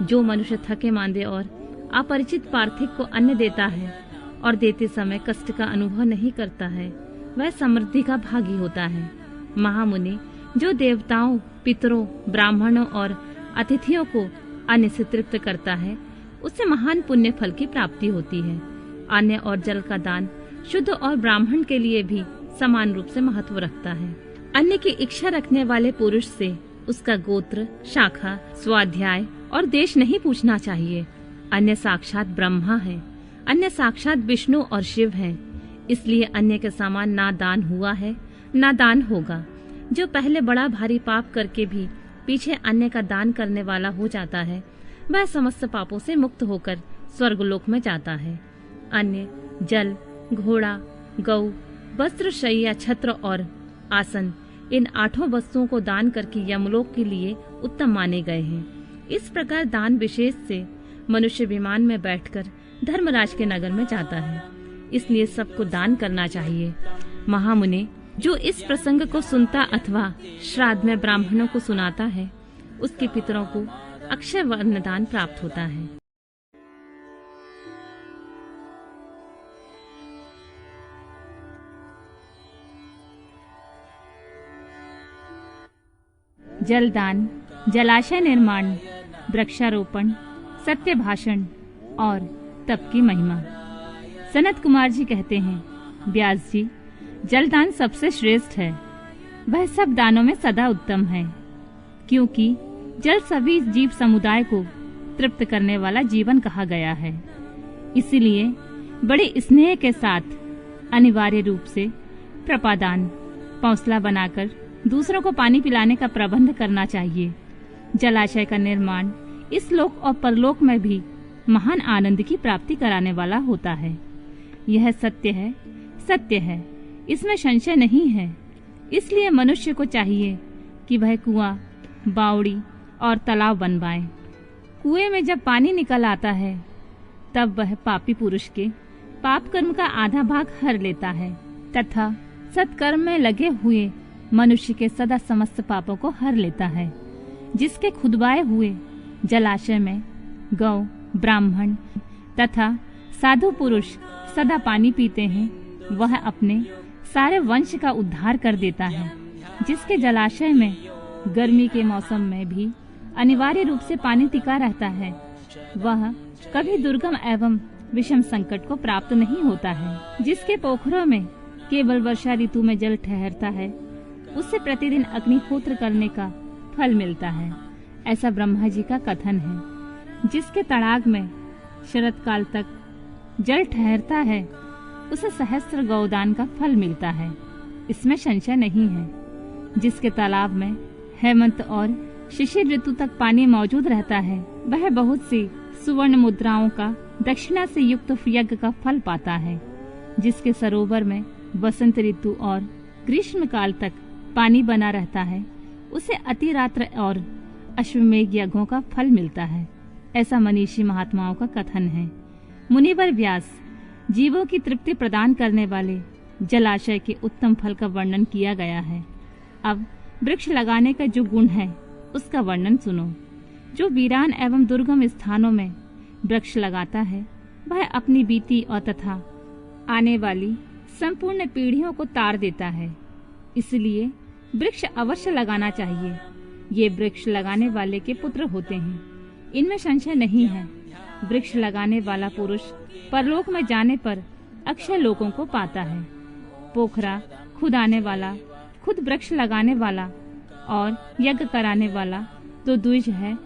जो मनुष्य थके मांदे और अपरिचित पार्थिव को अन्न देता है और देते समय कष्ट का अनुभव नहीं करता है, वह समृद्धि का भागी होता है। महामुनि, जो देवताओं, पितरों, ब्राह्मणों और अतिथियों को अन्न से तृप्त करता है, उससे महान पुण्य फल की प्राप्ति होती है। अन्न और जल का दान शुद्ध और ब्राह्मण के लिए भी समान रूप से महत्व रखता है। अन्न की इच्छा रखने वाले पुरुष से उसका गोत्र, शाखा, स्वाध्याय और देश नहीं पूछना चाहिए। अन्न साक्षात ब्रह्मा है, अन्न साक्षात विष्णु और शिव है। इसलिए अन्न के समान ना दान हुआ है, ना दान होगा। जो पहले बड़ा भारी पाप करके भी पीछे अन्न का दान करने वाला हो जाता है, वह समस्त पापों से मुक्त होकर स्वर्गलोक में जाता है। अन्न, जल, घोड़ा, गौ, वस्त्र, शय्या, छत्र और आसन, इन 8 वस्तुओं को दान करके यमलोक के लिए उत्तम माने गए हैं। इस प्रकार दान विशेष से मनुष्य विमान में बैठकर धर्मराज के नगर में जाता है। इसलिए सबको दान करना चाहिए। महामुने, जो इस प्रसंग को सुनता अथवा श्राद्ध में ब्राह्मणों को सुनाता है, उसके पितरों को अक्षय अन्नदान प्राप्त होता है। जलदान, जलाशय निर्माण, वृक्षारोपण, सत्य भाषण और तप की महिमा। सनत कुमार जी कहते हैं, व्यास जी, जलदान सबसे श्रेष्ठ है। वह सब दानों में सदा उत्तम है, क्योंकि जल सभी जीव समुदाय को तृप्त करने वाला जीवन कहा गया है। इसलिए बड़े स्नेह के साथ अनिवार्य रूप से प्रपादान, पौंसला बनाकर दूसरों को पानी पिलाने का प्रबंध करना चाहिए। जलाशय का निर्माण इस लोक और परलोक में भी महान आनंद की प्राप्ति कराने वाला होता है। यह सत्य है, सत्य है, इसमें संशय नहीं है। इसलिए मनुष्य को चाहिए कि वह कुआं, बावड़ी और तालाब बनवाए। कुएं में जब पानी निकल आता है, तब वह पापी पुरुष के पाप कर्म का आधा भाग हर लेता है तथा सत्कर्म में लगे हुए मनुष्य के सदा समस्त पापों को हर लेता है। जिसके खुदवाए हुए जलाशय में गौ, ब्राह्मण तथा साधु पुरुष सदा पानी पीते हैं, वह अपने सारे वंश का उद्धार कर देता है। जिसके जलाशय में गर्मी के मौसम में भी अनिवार्य रूप से पानी टिका रहता है, वह कभी दुर्गम एवं विषम संकट को प्राप्त नहीं होता है। जिसके पोखरों में केवल वर्षा ऋतु में जल ठहरता है, उससे प्रतिदिन अग्निहोत्र करने का फल मिलता है, ऐसा ब्रह्मा जी का कथन है। जिसके तड़ाग में शरद काल तक जल ठहरता है, उसे सहस्त्र गौदान का फल मिलता है, इसमें संशय नहीं है। जिसके तालाब में हेमंत और शिशिर ऋतु तक पानी मौजूद रहता है, वह बहुत सी सुवर्ण मुद्राओं का दक्षिणा से युक्त यज्ञ का फल पाता है। जिसके सरोवर में वसंत ऋतु और ग्रीष्म काल तक पानी बना रहता है, उसे अतिरात्र और अश्वमेघ यज्ञों का फल मिलता है, ऐसा मनीषी महात्माओं का कथन है। मुनिवर व्यास, जीवों की तृप्ति प्रदान करने वाले जलाशय के उत्तम फल का वर्णन किया गया है। अब वृक्ष लगाने का जो गुण है, उसका वर्णन सुनो। जो वीरान एवं दुर्गम स्थानों में वृक्ष लगाता है, वह अपनी बीती और तथा आने वाली संपूर्ण पीढ़ियों को तार देता है। इसलिए वृक्ष अवश्य लगाना चाहिए। ये वृक्ष लगाने वाले के पुत्र होते हैं, इनमें संशय नहीं है। वृक्ष लगाने वाला पुरुष परलोक में जाने पर अक्षय लोकों को पाता है। पोखरा खुदाने वाला, खुद वृक्ष लगाने वाला और यज्ञ कराने वाला तो द्विज है,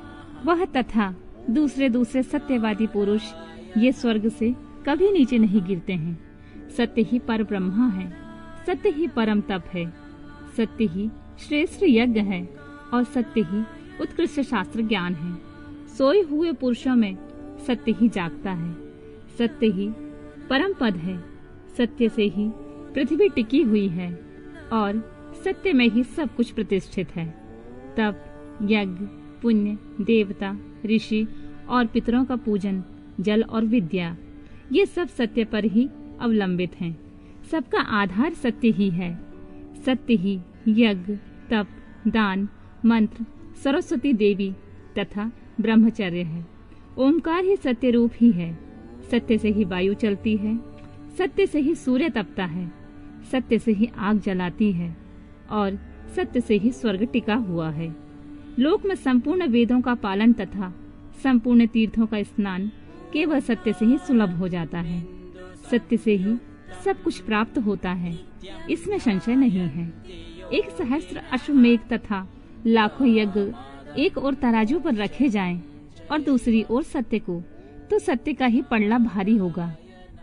वह तथा दूसरे सत्यवादी पुरुष ये स्वर्ग से कभी नीचे नहीं गिरते हैं। सत्य ही पर ब्रह्मा है, सत्य ही परम तप है, सत्य ही श्रेष्ठ यज्ञ है और सत्य ही उत्कृष्ट शास्त्र ज्ञान है। सोए हुए पुरुषों में सत्य ही जागता है, सत्य ही परम पद है। सत्य से ही पृथ्वी टिकी हुई है और सत्य में ही सब कुछ प्रतिष्ठित है। तप, यज्ञ, पुण्य, देवता, ऋषि और पितरों का पूजन, जल और विद्या, ये सब सत्य पर ही अवलंबित हैं। सबका आधार सत्य ही है। सत्य ही यज्ञ, तप, दान, मंत्र, सरस्वती देवी तथा ब्रह्मचर्य है। ओंकार ही सत्य रूप ही है। सत्य से ही वायु चलती है, सत्य से ही सूर्य तपता है, सत्य से ही आग जलाती है और सत्य से ही स्वर्ग टिका हुआ है। लोक में संपूर्ण वेदों का पालन तथा संपूर्ण तीर्थों का स्नान केवल सत्य से ही सुलभ हो जाता है। सत्य से ही सब कुछ प्राप्त होता है, इसमें संशय नहीं है। 1,000 अश्वमेघ तथा लाखों यज्ञ एक ओर तराजू पर रखे जाएं और दूसरी ओर सत्य को, तो सत्य का ही पलड़ा भारी होगा।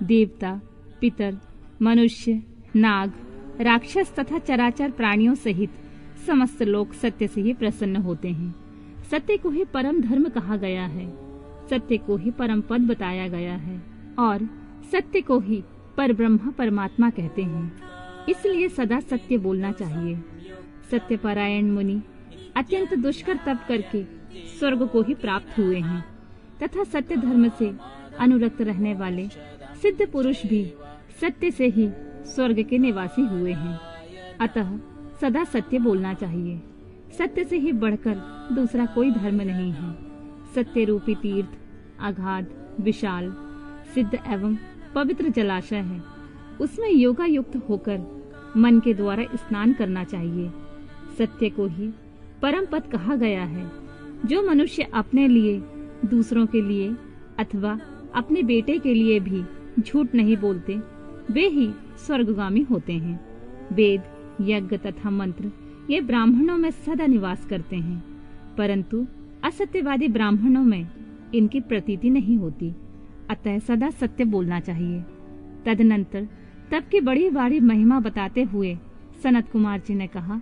देवता, पितर, मनुष्य, नाग, राक्षस तथा चराचर प्राणियों सहित समस्त लोग सत्य से ही प्रसन्न होते हैं। सत्य को ही परम धर्म कहा गया है, सत्य को ही परम पद बताया गया है और सत्य को ही परब्रह्म परमात्मा कहते हैं। इसलिए सदा सत्य बोलना चाहिए। सत्यपरायण मुनि अत्यंत दुष्कर तप करके स्वर्ग को ही प्राप्त हुए हैं तथा सत्य धर्म से अनुरक्त रहने वाले सिद्ध पुरुष भी सत्य से ही स्वर्ग के निवासी हुए हैं। अतः सदा सत्य बोलना चाहिए। सत्य से ही बढ़कर दूसरा कोई धर्म नहीं है। सत्य रूपी तीर्थ अगाध, विशाल, सिद्ध एवं पवित्र जलाशय है। उसमें योगा युक्त होकर मन के द्वारा स्नान करना चाहिए। सत्य को ही परम पद कहा गया है। जो मनुष्य अपने लिए, दूसरों के लिए अथवा अपने बेटे के लिए भी झूठ नहीं बोलते, वे ही स्वर्गगामी होते हैं। वेद, यज्ञ तथा मंत्र ये ब्राह्मणों में सदा निवास करते हैं, परंतु असत्यवादी ब्राह्मणों में इनकी प्रतीति नहीं होती। अतः सदा सत्य बोलना चाहिए। तदनंतर तप की बड़ी बड़ी महिमा बताते हुए सनत कुमार जी ने कहा,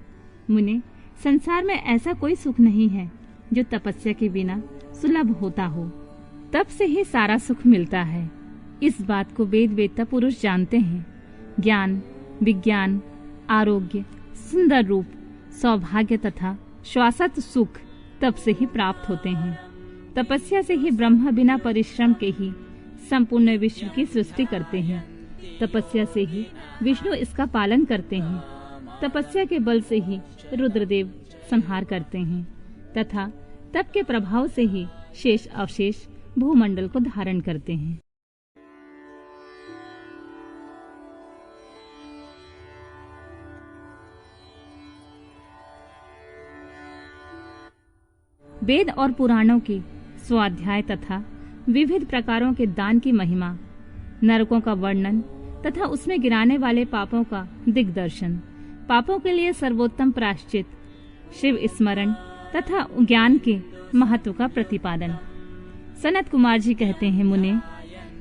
मुने, संसार में ऐसा कोई सुख नहीं है जो तपस्या के बिना सुलभ होता हो। तप से ही सारा सुख मिलता है। इस बात को वेद वेत्ता पुरुष जानते हैं। ज्ञान, विज्ञान, आरोग्य, सुंदर रूप, सौभाग्य तथा शाश्वत सुख तप से ही प्राप्त होते हैं। तपस्या से ही ब्रह्मा बिना परिश्रम के ही संपूर्ण विश्व की सृष्टि करते हैं। तपस्या से ही विष्णु इसका पालन करते हैं। तपस्या के बल से ही रुद्रदेव संहार करते हैं तथा तप के प्रभाव से ही शेष अवशेष भूमंडल को धारण करते हैं। वेद और पुराणों के स्वाध्याय तथा विविध प्रकारों के दान की महिमा, नरकों का वर्णन तथा उसमें गिराने वाले पापों का दिग्दर्शन, पापों के लिए सर्वोत्तम प्रायश्चित, शिव स्मरण तथा ज्ञान के महत्व का प्रतिपादन। सनत कुमार जी कहते हैं, मुने,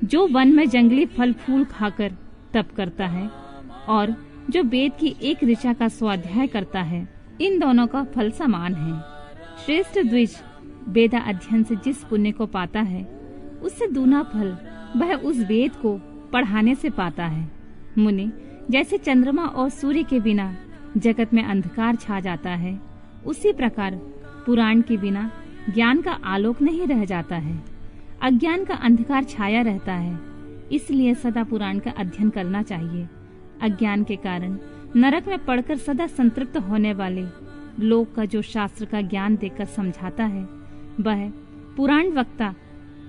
जो वन में जंगली फल फूल खाकर तप करता है और जो वेद की एक ऋचा का स्वाध्याय करता है, इन दोनों का फल समान है। श्रेष्ठ द्विज वेदा अध्ययन से जिस पुण्य को पाता है, उससे दूना फल वह उस वेद को पढ़ाने से पाता है। मुनि, जैसे चंद्रमा और सूर्य के बिना जगत में अंधकार छा जाता है, उसी प्रकार पुराण के बिना ज्ञान का आलोक नहीं रह जाता है। अज्ञान का अंधकार छाया रहता है। इसलिए सदा पुराण का अध्ययन करना चाहिए। अज्ञान के कारण नरक में पड़कर सदा संतृप्त होने वाले लोक का जो शास्त्र का ज्ञान देकर समझाता है, वह पुराण वक्ता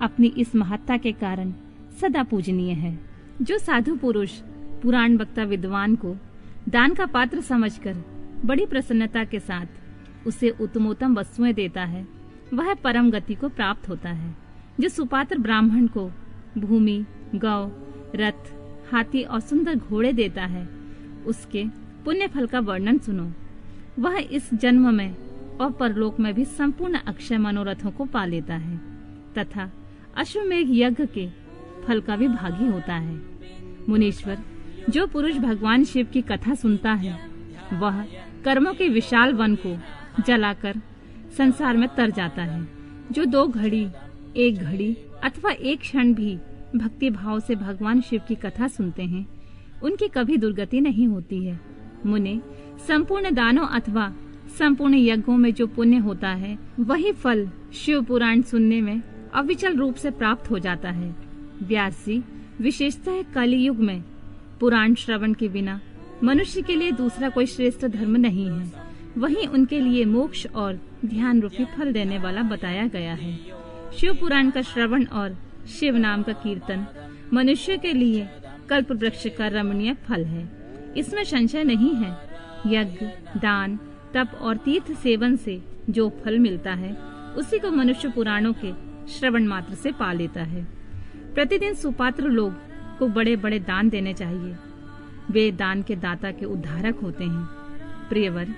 अपनी इस महत्ता के कारण सदा पूजनीय है। जो साधु पुरुष पुराण वक्ता विद्वान को दान का पात्र समझकर बड़ी प्रसन्नता के साथ उसे उत्तमोत्तम वस्तुएं देता है, वह परम गति को प्राप्त होता है। जो सुपात्र ब्राह्मण को भूमि, गौ, रथ, हाथी और सुंदर घोड़े देता है, उसके पुण्य फल का वर्णन सुनो। वह इस जन्म में और परलोक में भी संपूर्ण अक्षय मनोरथों को पा लेता है तथा अश्वमेघ यज्ञ के फल का भी भागी होता है। मुनीश्वर, जो पुरुष भगवान शिव की कथा सुनता है, वह कर्मों के विशाल वन को जलाकर संसार में तर जाता है। जो 2 घड़ी, 1 घड़ी अथवा 1 क्षण भी भक्ति भाव से भगवान शिव की कथा सुनते हैं, उनकी कभी दुर्गति नहीं होती है। मुने, संपूर्ण दानों अथवा संपूर्ण यज्ञों में जो पुण्य होता है वही फल शिव पुराण सुनने में अविचल रूप से प्राप्त हो जाता है। व्यास जी, विशेषतः कलयुग में पुराण श्रवण के बिना मनुष्य के लिए दूसरा कोई श्रेष्ठ धर्म नहीं है। वही उनके लिए मोक्ष और ध्यान रूपी फल देने वाला बताया गया है। शिव पुराण का श्रवण और शिव नाम का कीर्तन मनुष्य के लिए कल्प वृक्ष का रमणीय फल है, इसमें संशय नहीं है। यज्ञ, दान, तप और तीर्थ सेवन से जो फल मिलता है उसी को मनुष्य पुराणों के श्रवण मात्र से पा लेता है। प्रतिदिन सुपात्र लोग को बड़े बड़े दान देने चाहिए। वे दान के दाता के उद्धारक होते हैं। प्रियवर,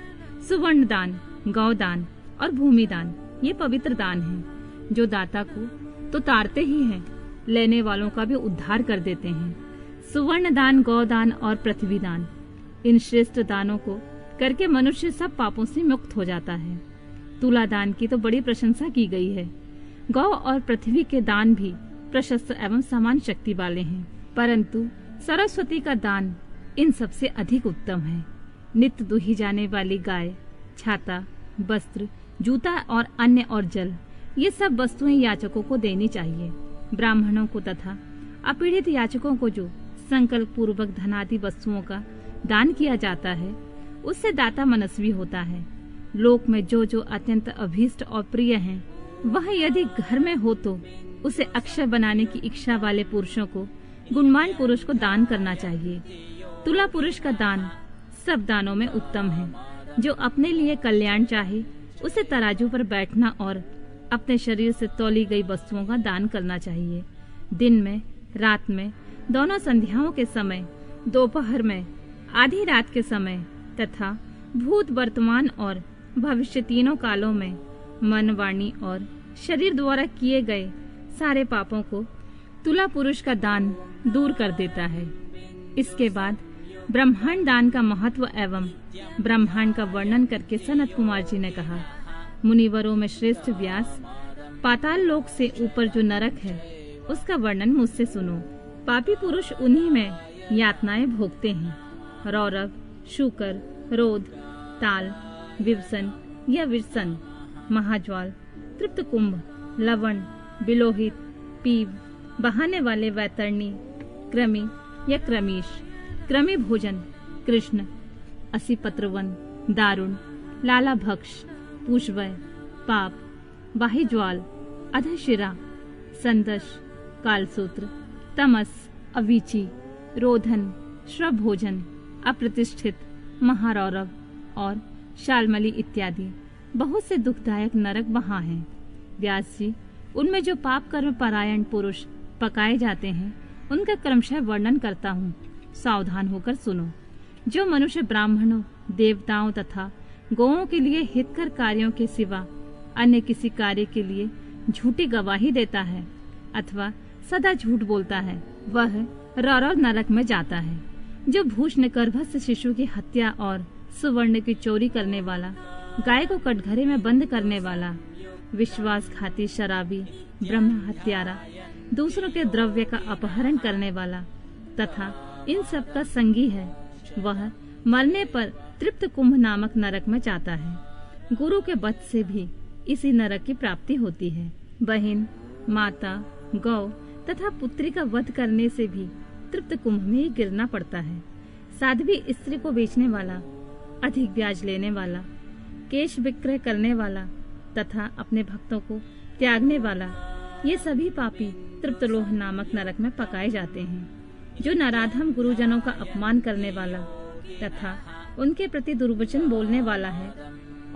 सुवर्ण दान, गौ दान और भूमि दान ये पवित्र दान हैं, जो दाता को तो तारते ही हैं, लेने वालों का भी उद्धार कर देते हैं। सुवर्ण दान, गौ दान और पृथ्वी दान, इन श्रेष्ठ दानों को करके मनुष्य सब पापों से मुक्त हो जाता है। तुला दान की तो बड़ी प्रशंसा की गई है। गौ और पृथ्वी के दान भी प्रशस्त एवं समान शक्ति वाले हैं, परंतु सरस्वती का दान इन सबसे अधिक उत्तम है। नित्य दुही जाने वाली गाय, छाता, वस्त्र, जूता और अन्न और जल, ये सब वस्तुएं याचकों को देनी चाहिए। ब्राह्मणों को तथा अपीड़ित याचकों को जो संकल्प पूर्वक धनादि वस्तुओं का दान किया जाता है उससे दाता मनस्वी होता है। लोक में जो जो अत्यंत अभीष्ट और प्रिय हैं, वह यदि घर में हो तो उसे अक्षय बनाने की इच्छा वाले पुरुषों को, गुणवान पुरुष को दान करना चाहिए। तुला पुरुष का दान सब दानों में उत्तम है। जो अपने लिए कल्याण चाहे उसे तराजू पर बैठना और अपने शरीर से तौली गई वस्तुओं का दान करना चाहिए। दिन में, रात में, दोनों संध्याओं के समय, दोपहर में, आधी रात के समय तथा भूत, वर्तमान और भविष्य तीनों कालों में मन, वाणी और शरीर द्वारा किए गए सारे पापों को तुला पुरुष का दान दूर कर देता है। इसके बाद ब्रह्मांड दान का महत्व एवं ब्रह्मांड का वर्णन करके सनत कुमार जी ने कहा, मुनिवरों में श्रेष्ठ व्यास, पाताल लोक से ऊपर जो नरक है उसका वर्णन मुझसे सुनो। पापी पुरुष उन्हीं में यातनाएं भोगते हैं। रौरव, शूकर, रोध, ताल, विवसन या विरसन, महाज्वाल, तृप्त कुंभ, लवण, बिलोहित, पीव, बहाने वाले वैतरणी, कृमि या क्रमीश, क्रमि भोजन, कृष्ण, असी पत्रवन, दारुण, लाला भक्ष, पूषवय, पाप, बाहिज्वाल, अधशिरा, संदश, कालसूत्र, तमस, अवीची, रोधन, श्रव भोजन, अप्रतिष्ठित, महारौरव और शालमली इत्यादि बहुत से दुखदायक नरक वहाँ हैं। व्यास जी, उनमें जो पाप कर्म परायण पुरुष पकाए जाते हैं उनका क्रमशः वर्णन करता हूँ, सावधान होकर सुनो। जो मनुष्य ब्राह्मणों, देवताओं तथा गौओं के लिए हितकर कार्यों के सिवा अन्य किसी कार्य के लिए झूठी गवाही देता है अथवा सदा झूठ बोलता है, वह रौरव नरक में जाता है। जो भूषण गर्भस्थ शिशु की हत्या और सुवर्ण की चोरी करने वाला, गाय को कटघरे में बंद करने वाला, विश्वासघाती, शराबी, ब्रह्म हत्यारा, दूसरों के द्रव्य का अपहरण करने वाला तथा इन सब का संगी है, वह मरने पर तृप्त कुंभ नामक नरक में जाता है। गुरु के वध से भी इसी नरक की प्राप्ति होती है। बहन, माता, गौ तथा पुत्री का वध करने से भी तृप्त कुंभ में ही गिरना पड़ता है। साध्वी स्त्री को बेचने वाला, अधिक ब्याज लेने वाला, केश विक्रय करने वाला तथा अपने भक्तों को त्यागने वाला, ये सभी पापी तृप्तलोह नामक नरक में पकाए जाते हैं। जो नराधम गुरुजनों का अपमान करने वाला तथा उनके प्रति दुर्वचन बोलने वाला है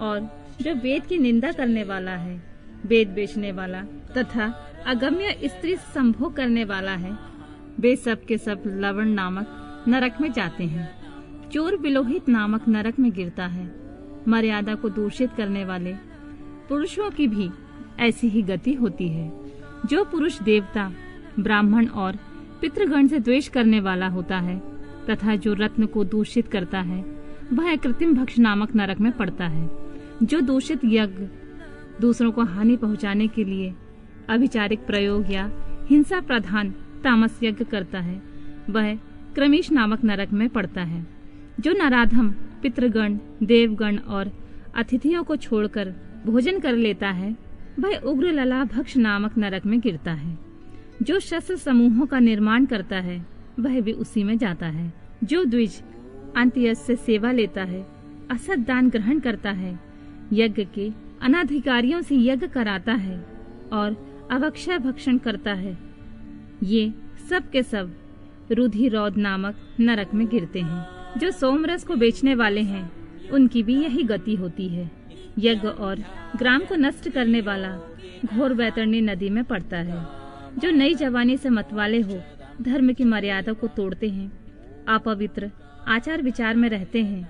और जो वेद की निंदा करने वाला है, वेद बेचने वाला तथा अगम्य स्त्री संभोग करने वाला है, वे सब के सब लवण नामक नरक में जाते हैं। चोर बिलोहित नामक नरक में गिरता है। मर्यादा को दूषित करने वाले पुरुषों की भी ऐसी ही गति होती है। जो पुरुष देवता, ब्राह्मण और पितृगण से द्वेष करने वाला होता है तथा जो रत्न को दूषित करता है, वह कृत्रिम भक्ष नामक नरक में पड़ता है। जो दूषित यज्ञ, दूसरों को हानि पहुंचाने के लिए अभिचारिक प्रयोग या हिंसा प्रधान तामस यज्ञ करता है, वह क्रमीश नामक नरक में पड़ता है। जो नराधम पितृगण, देवगण और अतिथियों को छोड़कर भोजन कर लेता है वह उग्र लला भक्ष नामक नरक में गिरता है। जो शस्त्र समूहों का निर्माण करता है वह भी उसी में जाता है। जो द्विज अंत्यज से सेवा लेता है, असत दान ग्रहण करता है, यज्ञ के अनाधिकारियों से यज्ञ कराता है और अवक्षय भक्षण करता है, ये सब के सब रुधिरौध नामक नरक में गिरते हैं। जो सोमरस को बेचने वाले हैं उनकी भी यही गति होती है। यज्ञ और ग्राम को नष्ट करने वाला घोर बैतरणी नदी में पड़ता है। जो नई जवानी से मतवाले हो धर्म की मर्यादा को तोड़ते हैं, अपवित्र आचार विचार में रहते हैं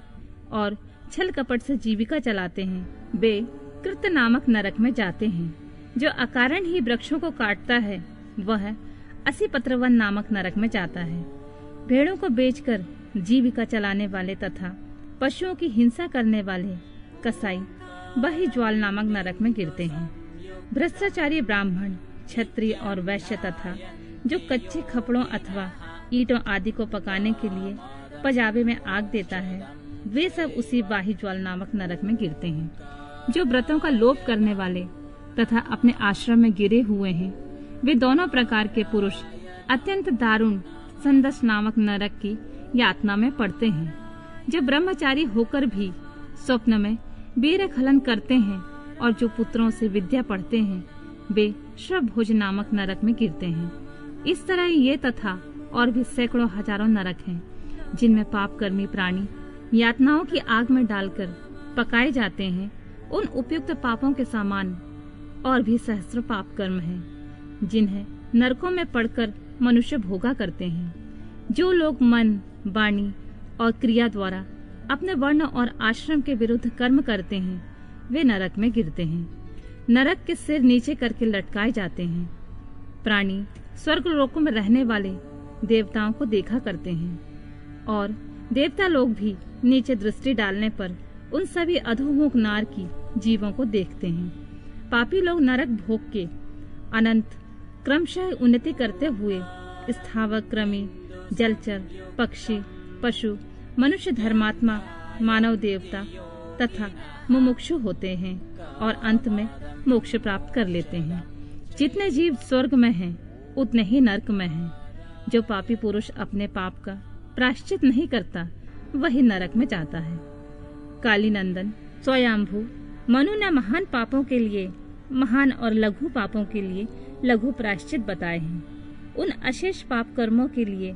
और छल कपट से जीविका चलाते हैं, वे कृत नामक नरक में जाते हैं। जो अकारण ही वृक्षों को काटता है वह असिपत्रवन नामक नरक में जाता है। भेड़ों को बेचकर जीविका चलाने वाले तथा पशुओं की हिंसा करने वाले कसाई बही ज्वाल नामक नरक में गिरते हैं। भ्रष्टाचारी ब्राह्मण, क्षत्रिय और वैश्य तथा जो कच्चे खपड़ों अथवा ईंटों आदि को पकाने के लिए पजाबे में आग देता है, वे सब उसी बाही ज्वाल नामक नरक में गिरते हैं। जो व्रतों का लोप करने वाले तथा अपने आश्रम में गिरे हुए हैं, वे दोनों प्रकार के पुरुष अत्यंत दारुण संदस नामक नरक की यातना में पड़ते हैं। जो ब्रह्मचारी होकर भी स्वप्न में वीर खलन करते हैं और जो पुत्रों से विद्या पढ़ते हैं, वे श्रभोज नामक नरक में गिरते हैं। इस तरह ये तथा और भी सैकड़ों हजारों नरक हैं, जिनमें पाप कर्मी प्राणी यातनाओं की आग में डालकर पकाए जाते हैं। उन उपयुक्त पापों के समान और भी सहस्त्र पाप कर्म हैं, जिन्हें नरकों में पड़कर मनुष्य भोगा करते हैं। जो लोग मन, वाणी और क्रिया द्वारा अपने वर्ण और आश्रम के विरुद्ध कर्म करते हैं, वे नरक में गिरते हैं। नरक के सिर नीचे करके लटकाए जाते हैं। प्राणी स्वर्ग लोकों में रहने वाले देवताओं को देखा करते हैं और देवता लोग भी नीचे दृष्टि डालने पर उन सभी अधोमुख नार की जीवों को देखते हैं। पापी लोग नरक भोग के अनंत क्रमशः उन्नति करते हुए स्थावर, कृमि, जलचर, पक्षी, पशु, मनुष्य, धर्मात्मा, मानव, देवता तथा मुमुक्षु होते हैं और अंत में मोक्ष प्राप्त कर लेते हैं। जितने जीव स्वर्ग में हैं, उतने ही नरक में हैं। जो पापी पुरुष अपने पाप का प्रायश्चित नहीं करता, वही नरक में जाता है। काली नंदन स्वयंभू मनु ने महान पापों के लिए महान और लघु पापों के लिए लघु प्रायश्चित बताए हैं। उन अशेष पाप कर्मों के लिए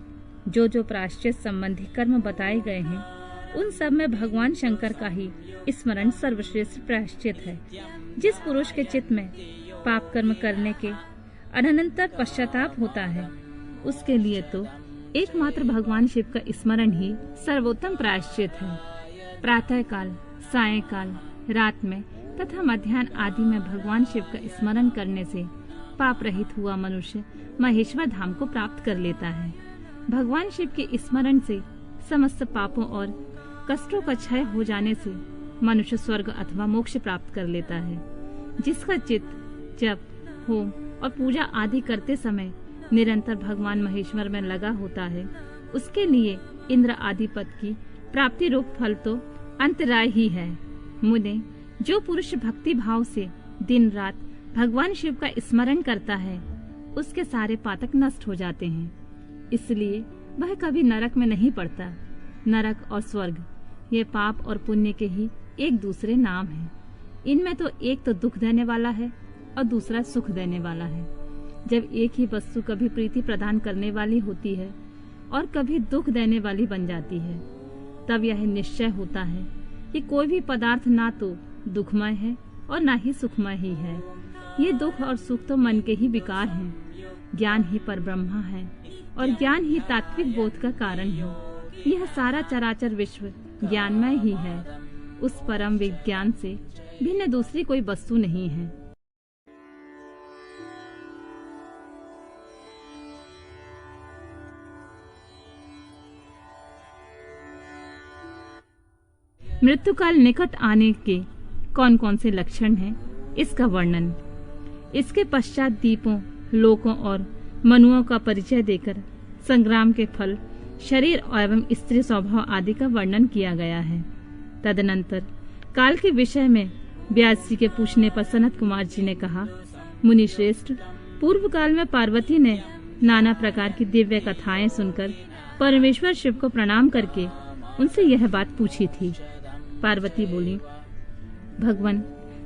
जो जो प्रायश्चित संबंधी कर्म बताए गए हैं, उन सब में भगवान शंकर का ही स्मरण सर्वश्रेष्ठ प्रायश्चित है। जिस पुरुष के चित्त में पाप कर्म करने के अनंतर पश्चाताप होता है, उसके लिए तो एकमात्र भगवान शिव का स्मरण ही सर्वोत्तम प्रायश्चित है। प्रातः काल, सायंकाल, रात में तथा मध्याह्न आदि में भगवान शिव का स्मरण करने से पाप रहित हुआ मनुष्य महेश्वर धाम को प्राप्त कर लेता है। भगवान शिव के स्मरण से समस्त पापों और कष्टों का क्षय हो जाने से मनुष्य स्वर्ग अथवा मोक्ष प्राप्त कर लेता है। जिसका चित्त जप, होम और पूजा आदि करते समय निरंतर भगवान महेश्वर में लगा होता है, उसके लिए इंद्र आदि पद की प्राप्ति रूप फल तो अंतराय ही है। मुने, जो पुरुष भक्ति भाव से दिन रात भगवान शिव का स्मरण करता है, उसके सारे पातक नष्ट हो जाते हैं, इसलिए वह कभी नरक में नहीं पड़ता। नरक और स्वर्ग ये पाप और पुण्य के ही एक दूसरे नाम हैं। इनमें तो एक तो दुख देने वाला है और दूसरा सुख देने वाला है। जब एक ही वस्तु कभी प्रीति प्रदान करने वाली होती है और कभी दुख देने वाली बन जाती है, तब यह निश्चय होता है कि कोई भी पदार्थ ना तो दुखमय है और ना ही सुखमय ही है। ये दुख और सुख तो मन के ही विकार हैं। ज्ञान ही परब्रह्म है और ज्ञान ही तात्विक बोध का कारण है। यह सारा चराचर विश्व ज्ञानमय ही है। उस परम विज्ञान से भिन्न दूसरी कोई वस्तु नहीं है। मृत्युकाल निकट आने के कौन कौन से लक्षण हैं, इसका वर्णन। इसके पश्चात दीपों, लोकों और मनुओं का परिचय देकर संग्राम के फल शरीर एवं स्त्री स्वभाव आदि का वर्णन किया गया है। तदनंतर काल के विषय में व्यास जी के पूछने पर सनत कुमार जी ने कहा, मुनि श्रेष्ठ, पूर्व काल में पार्वती ने नाना प्रकार की दिव्य कथाएं सुनकर परमेश्वर शिव को प्रणाम करके उनसे यह बात पूछी थी। पार्वती बोली, भगवान,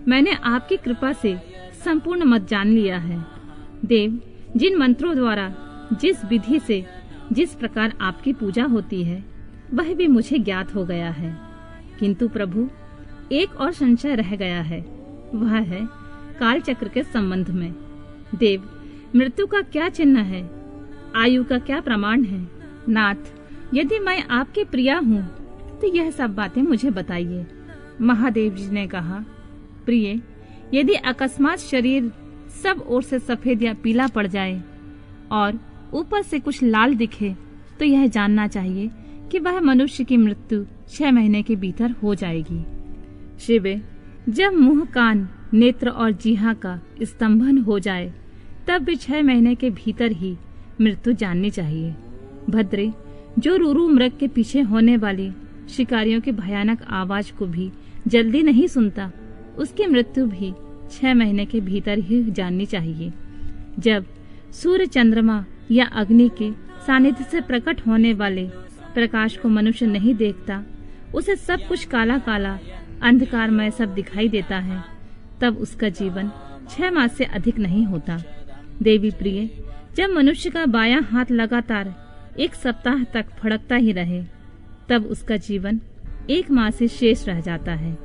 मैंने आपकी कृपा से संपूर्ण मत जान लिया है। देव, जिन मंत्रों द्वारा जिस विधि से जिस प्रकार आपकी पूजा होती है वह भी मुझे ज्ञात हो गया है। किंतु प्रभु, एक और संशय रह गया है, वह है काल चक्र के संबंध में। देव, मृत्यु का क्या चिन्ह है? आयु का क्या प्रमाण है? नाथ, यदि मैं आपके प्रिया हूँ तो यह सब बातें मुझे बताइए। महादेव जी ने कहा, प्रिय, यदि अकस्मात शरीर सब ओर से सफेद या पीला पड़ जाए और ऊपर से कुछ लाल दिखे तो यह जानना चाहिए कि वह मनुष्य की मृत्यु 6 महीने के भीतर हो जाएगी। शिवे, जब मुंह, कान, नेत्र और जीहा का स्तंभन हो जाए तब भी 6 महीने के भीतर ही मृत्यु जाननी चाहिए। भद्रे, जो रूरू मृग के पीछे होने वाली शिकारियों की भयानक आवाज को भी जल्दी नहीं सुनता, उसकी मृत्यु भी 6 महीने के भीतर ही जाननी चाहिए। जब सूर्य, चंद्रमा या अग्नि के सानिध्य से प्रकट होने वाले प्रकाश को मनुष्य नहीं देखता, उसे सब कुछ काला काला अंधकारमय सब दिखाई देता है, तब उसका जीवन 6 मास से अधिक नहीं होता। देवी प्रिय, जब मनुष्य का बायां हाथ लगातार 1 सप्ताह तक फड़कता ही रहे तब उसका जीवन 1 मास से शेष रह जाता है,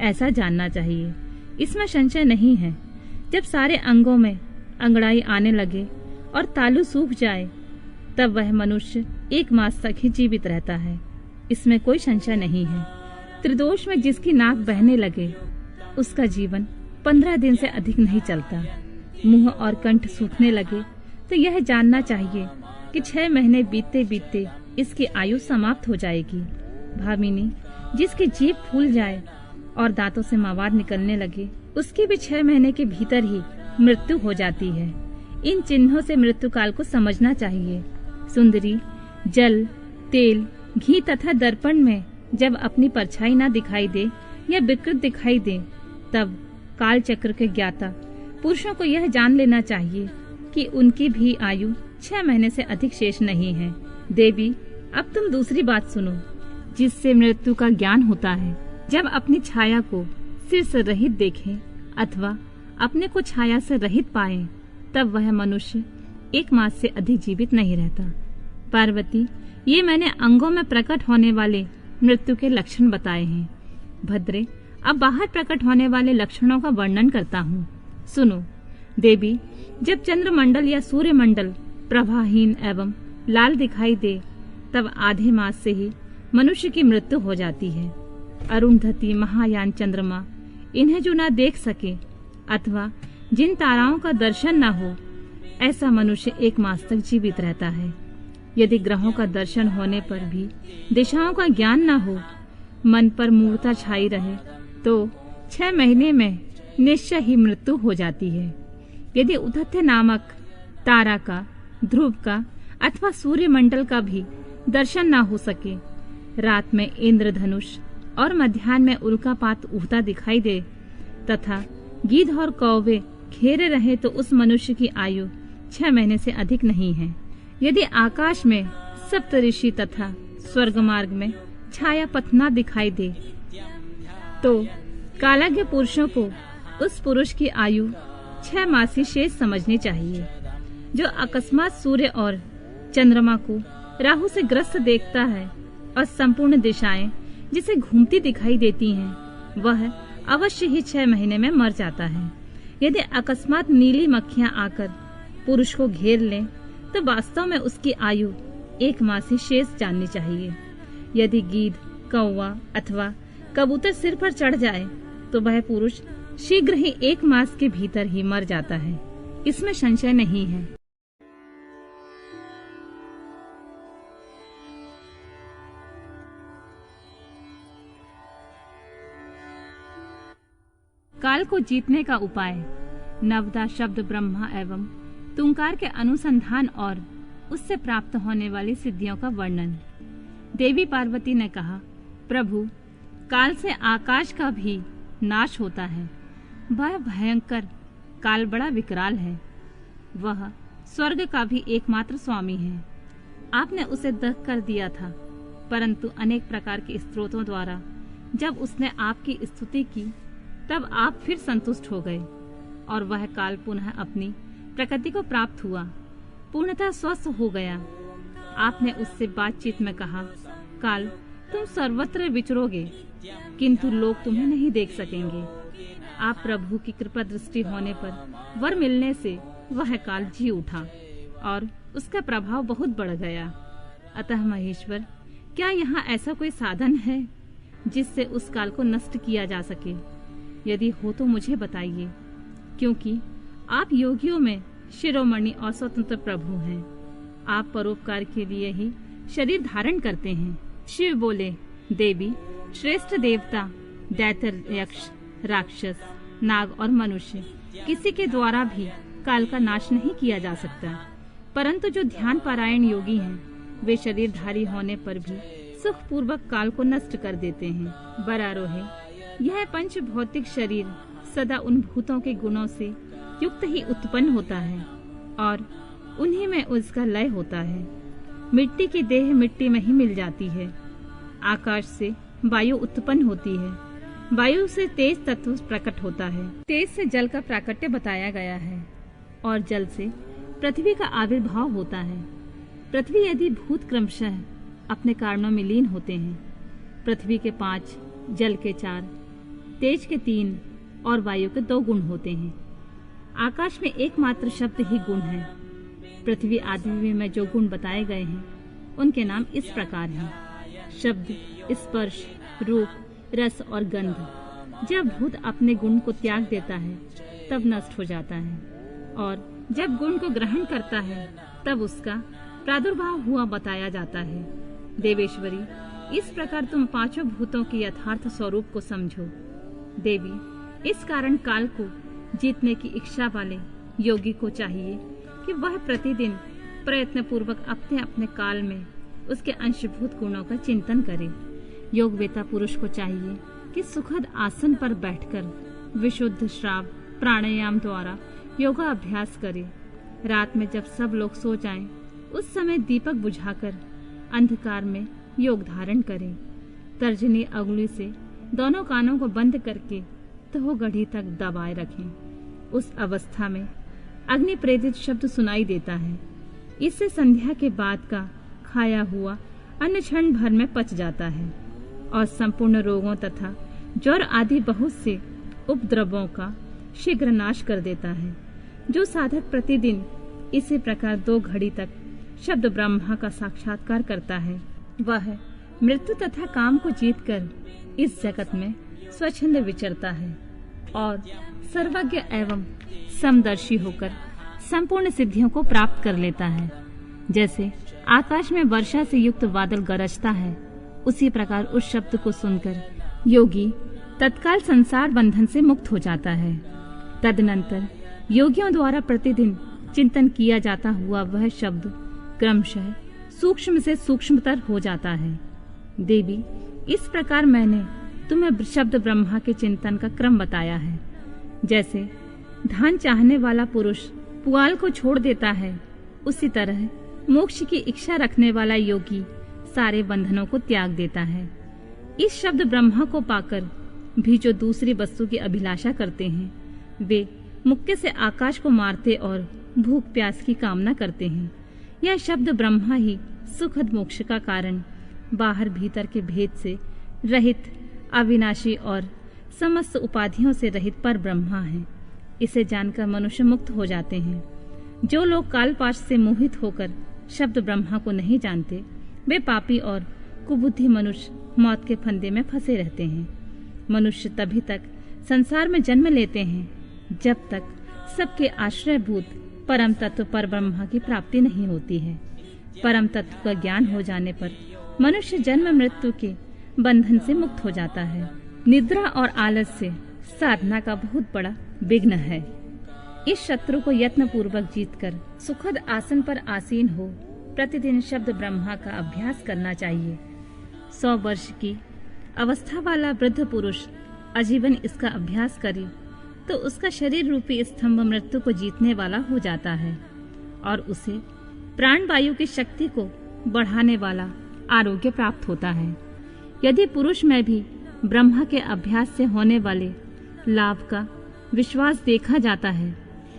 ऐसा जानना चाहिए। इसमें संशय नहीं है। जब सारे अंगों में अंगड़ाई आने लगे और तालू सूख जाए तब वह मनुष्य 1 मास तक ही जीवित रहता है, इसमें कोई संशय नहीं है। त्रिदोष में जिसकी नाक बहने लगे उसका जीवन 15 दिन से अधिक नहीं चलता। मुंह और कंठ सूखने लगे तो यह जानना चाहिए कि 6 महीने बीतते बीतते इसकी आयु समाप्त हो जाएगी। भामिनी, जिसकी जीभ फूल जाए और दांतों से मवाद निकलने लगे उसकी भी 6 महीने के भीतर ही मृत्यु हो जाती है। इन चिन्हों से मृत्यु काल को समझना चाहिए। सुंदरी, जल, तेल, घी तथा दर्पण में जब अपनी परछाई न दिखाई दे या विकृत दिखाई दे तब काल चक्र के ज्ञाता पुरुषों को यह जान लेना चाहिए कि उनकी भी आयु 6 महीने से अधिक शेष नहीं है। देवी, अब तुम दूसरी बात सुनो, जिससे मृत्यु का ज्ञान होता है। जब अपनी छाया को सिर से रहित देखे अथवा अपने को छाया से रहित पाए तब वह मनुष्य 1 मास से अधिक जीवित नहीं रहता। पार्वती, ये मैंने अंगों में प्रकट होने वाले मृत्यु के लक्षण बताए हैं। भद्रे, अब बाहर प्रकट होने वाले लक्षणों का वर्णन करता हूँ, सुनो। देवी, जब चंद्रमंडल या सूर्यमंडल प्रभाहीन एवं लाल दिखाई दे तब आधे मास से ही मनुष्य की मृत्यु हो जाती है। अरुंधति, महायान, चंद्रमा, इन्हें जो न देख सके अथवा जिन ताराओं का दर्शन न हो ऐसा मनुष्य 1 मास तक जीवित रहता है। यदि ग्रहों का दर्शन होने पर भी दिशाओं का ज्ञान न हो, मन पर मूर्ता छाई रहे तो 6 महीने में निश्चय ही मृत्यु हो जाती है। यदि उदत्य नामक तारा का, ध्रुव का अथवा सूर्यमंडल का भी दर्शन न हो सके, रात में इंद्रधनुष और मध्याह्न में उल्कापात उगता दिखाई दे तथा गिद्ध और कौवे घेरे रहे तो उस मनुष्य की आयु 6 महीने से अधिक नहीं है। यदि आकाश में सप्तऋषि तथा स्वर्ग मार्ग में छाया पथ न दिखाई दे तो कालज्ञ पुरुषों को उस पुरुष की आयु 6 मास ही शेष समझनी चाहिए। जो अकस्मात सूर्य और चंद्रमा को राहु से ग्रस्त देखता है और संपूर्ण दिशाएं जिसे घूमती दिखाई देती हैं, वह अवश्य ही 6 महीने में मर जाता है। यदि अकस्मात नीली मक्खियां आकर पुरुष को घेर लें तो वास्तव में उसकी आयु 1 मास ही शेष जाननी चाहिए। यदि गीध, कौवा अथवा कबूतर सिर पर चढ़ जाए तो वह पुरुष शीघ्र ही 1 मास के भीतर ही मर जाता है, इसमें संशय नहीं है। काल को जीतने का उपाय। नवदा शब्द ब्रह्मा एवं तुंकार के अनुसंधान और उससे प्राप्त होने वाली सिद्धियों का वर्णन। देवी पार्वती ने कहा, प्रभु, काल से आकाश का भी नाश होता है। वह भयंकर काल बड़ा विकराल है। वह स्वर्ग का भी एकमात्र स्वामी है। आपने उसे दग्ध कर दिया था, परंतु अनेक प्रकार के स्त्रोतों द्वारा जब उसने आपकी स्तुति की तब आप फिर संतुष्ट हो गए और वह काल पुनः अपनी प्रकृति को प्राप्त हुआ, पूर्णतः स्वस्थ हो गया। आपने उससे बातचीत में कहा, काल, तुम सर्वत्र विचरोगे, किंतु लोग तुम्हें नहीं देख सकेंगे। आप प्रभु की कृपा दृष्टि होने पर वर मिलने से वह काल जी उठा और उसका प्रभाव बहुत बढ़ गया। अतः महेश्वर, क्या यहाँ ऐसा कोई साधन है जिससे उस काल को नष्ट किया जा सके? यदि हो तो मुझे बताइए, क्योंकि आप योगियों में शिरोमणि और स्वतंत्र प्रभु हैं। आप परोपकार के लिए ही शरीर धारण करते हैं। शिव बोले, देवी, श्रेष्ठ देवता, दैत्य, यक्ष, राक्षस, नाग और मनुष्य, किसी के द्वारा भी काल का नाश नहीं किया जा सकता, परंतु जो ध्यान पारायण योगी हैं, वे शरीरधारी होने पर भी सुख पूर्वक काल को नष्ट कर देते हैं। बरारोहे, यह पंच भौतिक शरीर सदा उन भूतों के गुणों से युक्त ही उत्पन्न होता है और उन्हीं में उसका लय होता है। मिट्टी की देह मिट्टी में ही मिल जाती है। आकाश से वायु उत्पन्न होती है, वायु से तेज तत्व प्रकट होता है, तेज से जल का प्राकट्य बताया गया है और जल से पृथ्वी का आविर्भाव होता है। पृथ्वी यदि भूत क्रमशः अपने कारणों में लीन होते हैं, पृथ्वी के 5, जल के 4, तेज के 3 और वायु के 2 गुण होते हैं। आकाश में एकमात्र शब्द ही गुण है। पृथ्वी आदि में जो गुण बताए गए हैं उनके नाम इस प्रकार हैं: शब्द, स्पर्श, रूप, रस और गंध। जब भूत अपने गुण को त्याग देता है तब नष्ट हो जाता है और जब गुण को ग्रहण करता है तब उसका प्रादुर्भाव हुआ बताया जाता है। देवेश्वरी, इस प्रकार तुम 5 भूतों के यथार्थ स्वरूप को समझो। देवी, इस कारण काल को जीतने की इच्छा वाले योगी को चाहिए कि वह प्रतिदिन प्रयत्न पूर्वक अपने अपने काल में उसके अंशभूत गुणों का चिंतन करे। योगवेता पुरुष को चाहिए कि सुखद आसन पर बैठकर विशुद्ध श्राव प्राणायाम द्वारा योगा अभ्यास करे। रात में जब सब लोग सो जाएं, उस समय दीपक बुझाकर अंधकार में योग धारण करें। तर्जनी अंगुली से दोनों कानों को बंद करके 2 घड़ी तक दबाए रखें। उस अवस्था में अग्नि प्रेरित शब्द सुनाई देता है। इससे संध्या के बाद का खाया हुआ अन्न क्षण भर में पच जाता है और संपूर्ण रोगों तथा ज्वर आदि बहुत से उपद्रवों का शीघ्र नाश कर देता है। जो साधक प्रतिदिन इसी प्रकार 2 घड़ी तक शब्द ब्रह्मा का साक्षात्कार करता है, वह मृत्यु तथा काम को जीतकर इस जगत में स्वच्छंद विचरता है और सर्वज्ञ एवं समदर्शी होकर संपूर्ण सिद्धियों को प्राप्त कर लेता है। जैसे आकाश में वर्षा से युक्त बादल गरजता है, उसी प्रकार उस शब्द को सुनकर योगी तत्काल संसार बंधन से मुक्त हो जाता है। तदनंतर योगियों द्वारा प्रतिदिन चिंतन किया जाता हुआ वह शब्द क्रमशः सूक्ष्म से सूक्ष्मतर हो जाता है। देवी, इस प्रकार मैंने तुम्हें शब्द ब्रह्मा के चिंतन का क्रम बताया है। जैसे धन चाहने वाला पुरुष पुआल को छोड़ देता है, उसी तरह मोक्ष की इच्छा रखने वाला योगी सारे बंधनों को त्याग देता है। इस शब्द ब्रह्मा को पाकर भी जो दूसरी वस्तु की अभिलाषा करते हैं, वे मुक्के से आकाश को मारते और भूख प्यास की कामना करते हैं। यह शब्द ब्रह्मा ही सुखद मोक्ष का कारण, बाहर भीतर के भेद से रहित, अविनाशी और समस्त उपाधियों से रहित पर ब्रह्मा है। इसे जानकर मनुष्य मुक्त हो जाते हैं। जो लोग कालपाश से मोहित होकर शब्द ब्रह्मा को नहीं जानते, वे पापी और कुबुद्धि मनुष्य मौत के फंदे में फंसे रहते हैं। मनुष्य तभी तक संसार में जन्म लेते हैं जब तक सबके आश्रयभूत परम तत्व पर ब्रह्मा की प्राप्ति नहीं होती है। परम तत्व का ज्ञान हो जाने पर मनुष्य जन्म मृत्यु के बंधन से मुक्त हो जाता है। निद्रा और आलस्य साधना का बहुत बड़ा विघ्न है। इस शत्रु को यत्न पूर्वक जीतकर सुखद आसन पर आसीन हो प्रतिदिन शब्द ब्रह्मा का अभ्यास करना चाहिए। 100 वर्ष की अवस्था वाला वृद्ध पुरुष आजीवन इसका अभ्यास करे तो उसका शरीर रूपी स्तंभ मृत्यु को जीतने वाला हो जाता है और उसे प्राण वायु की शक्ति को बढ़ाने वाला आरोग्य प्राप्त होता है। यदि पुरुष में भी ब्रह्मा के अभ्यास से होने वाले लाभ का विश्वास देखा जाता है,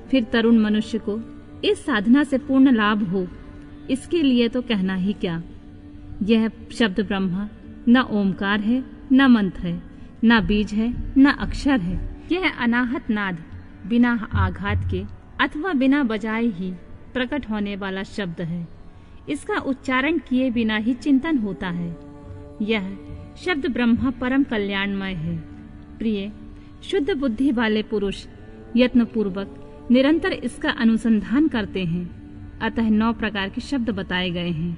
फिर तरुण मनुष्य को इस साधना से पूर्ण लाभ हो, इसके लिए तो कहना ही क्या। यह शब्द ब्रह्मा न ओमकार है, न मंत्र है, न बीज है, न अक्षर है। यह अनाहत नाद बिना आघात के अथवा बिना बजाए ही प्रकट होने वाला शब्द है। इसका उच्चारण किए बिना ही चिंतन होता है। यह शब्द ब्रह्मा परम कल्याणमय है। प्रिय शुद्ध बुद्धि वाले पुरुष यत्न पूर्वक निरंतर इसका अनुसंधान करते हैं। अतः 9 प्रकार के शब्द बताए गए हैं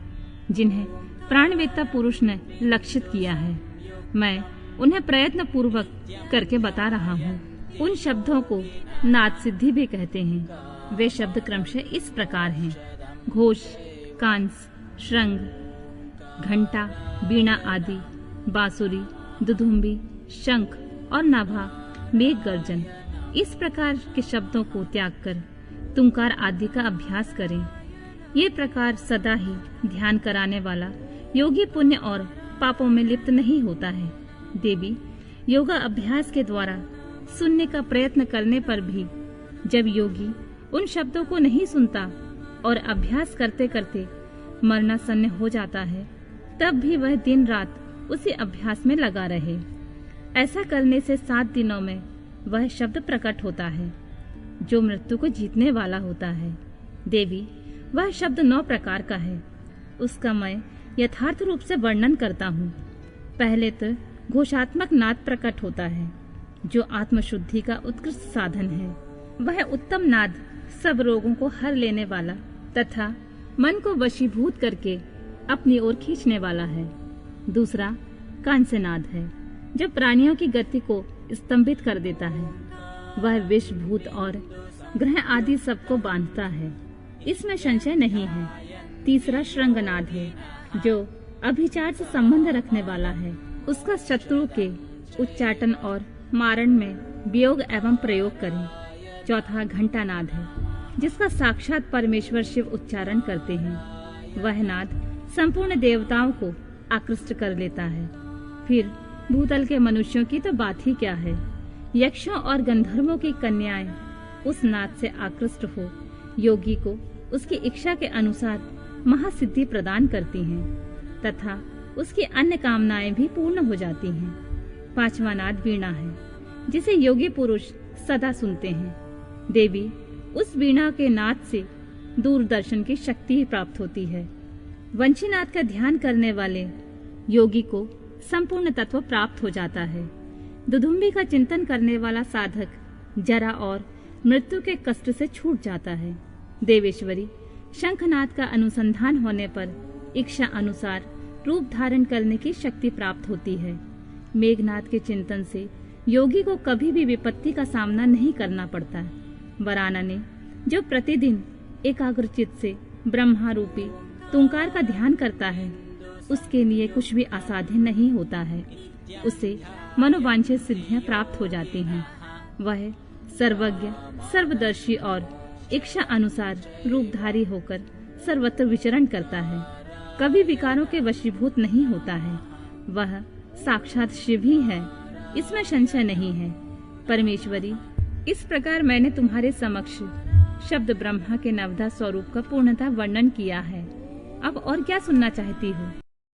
जिन्हें प्राणवेत्ता पुरुष ने लक्षित किया है। मैं उन्हें प्रयत्न पूर्वक करके बता रहा हूँ। उन शब्दों को नाद सिद्धि भी कहते हैं। वे शब्द क्रमशः इस प्रकार हैं: घोष, कांस, श्रृंग, घंटा, वीणा आदि, बांसुरी, दुधुम्बी, शंख और नाभा, मेघ गर्जन। इस प्रकार के शब्दों को त्याग कर तुंकार आदि का अभ्यास करें। ये प्रकार सदा ही ध्यान कराने वाला योगी पुण्य और पापों में लिप्त नहीं होता है। देवी योगा अभ्यास के द्वारा सुनने का प्रयत्न करने पर भी जब योगी उन शब्दों को नहीं सुनता और अभ्यास करते करते मरणासन्न हो जाता है, तब भी वह दिन रात उसी अभ्यास में लगा रहे। ऐसा करने से 7 दिनों में वह शब्द प्रकट होता है जो मृत्यु को जीतने वाला होता है। देवी वह शब्द 9 प्रकार का है। उसका मैं यथार्थ रूप से वर्णन करता हूँ। पहले तो घोषात्मक नाद प्रकट होता है जो आत्मशुद्धि का उत्कृष्ट साधन है। वह उत्तम नाद सब रोगों को हर लेने वाला तथा मन को वशीभूत करके अपनी ओर खींचने वाला है। दूसरा कांस्यनाद है जो प्राणियों की गति को स्तंभित कर देता है। वह विष, भूत और ग्रह आदि सबको बांधता है, इसमें संशय नहीं है। तीसरा श्रृंगनाद है जो अभिचार से संबंध रखने वाला है। उसका शत्रु के उच्चाटन और मारण में वियोग एवं प्रयोग करें। चौथा घंटानाद है जिसका साक्षात परमेश्वर शिव उच्चारण करते हैं। वह नाद संपूर्ण देवताओं को आकृष्ट कर लेता है। फिर भूतल के मनुष्यों की तो बात ही क्या है। यक्षों और गंधर्वों की कन्याएं उस नाद से आकृष्ट हो योगी को उसकी इच्छा के अनुसार महासिद्धि प्रदान करती हैं तथा उसकी अन्य कामनाएं भी पूर्ण हो जाती हैं। 5वां नाद वीणा है जिसे योगी पुरुष सदा सुनते हैं। देवी उस वीणा के नाद से दूरदर्शन की शक्ति प्राप्त होती है। वंशीनाद का ध्यान करने वाले योगी को संपूर्ण तत्व प्राप्त हो जाता है। दुधुम्बी का चिंतन करने वाला साधक जरा और मृत्यु के कष्ट से छूट जाता है। देवेश्वरी शंखनाद का अनुसंधान होने पर इच्छा अनुसार रूप धारण करने की शक्ति प्राप्त होती है। मेघनाद के चिंतन से योगी को कभी भी विपत्ति का सामना नहीं करना पड़ता। वराना ने जो प्रतिदिन एकाग्रचित से ब्रह्मा रूपी तुंकार का ध्यान करता है उसके लिए कुछ भी असाध्य नहीं होता है। उसे मनोवांछित सिद्धियां प्राप्त हो जाती हैं। वह सर्वज्ञ, सर्वदर्शी और इच्छा अनुसार रूपधारी होकर सर्वत्र विचरण करता है। कभी विकारों के वशीभूत नहीं होता है। वह साक्षात शिव ही है, इसमें संशय नहीं है। परमेश्वरी, इस प्रकार मैंने तुम्हारे समक्ष शब्द ब्रह्मा के नवधा स्वरूप का पूर्णतः वर्णन किया है। अब और क्या सुनना चाहती हो?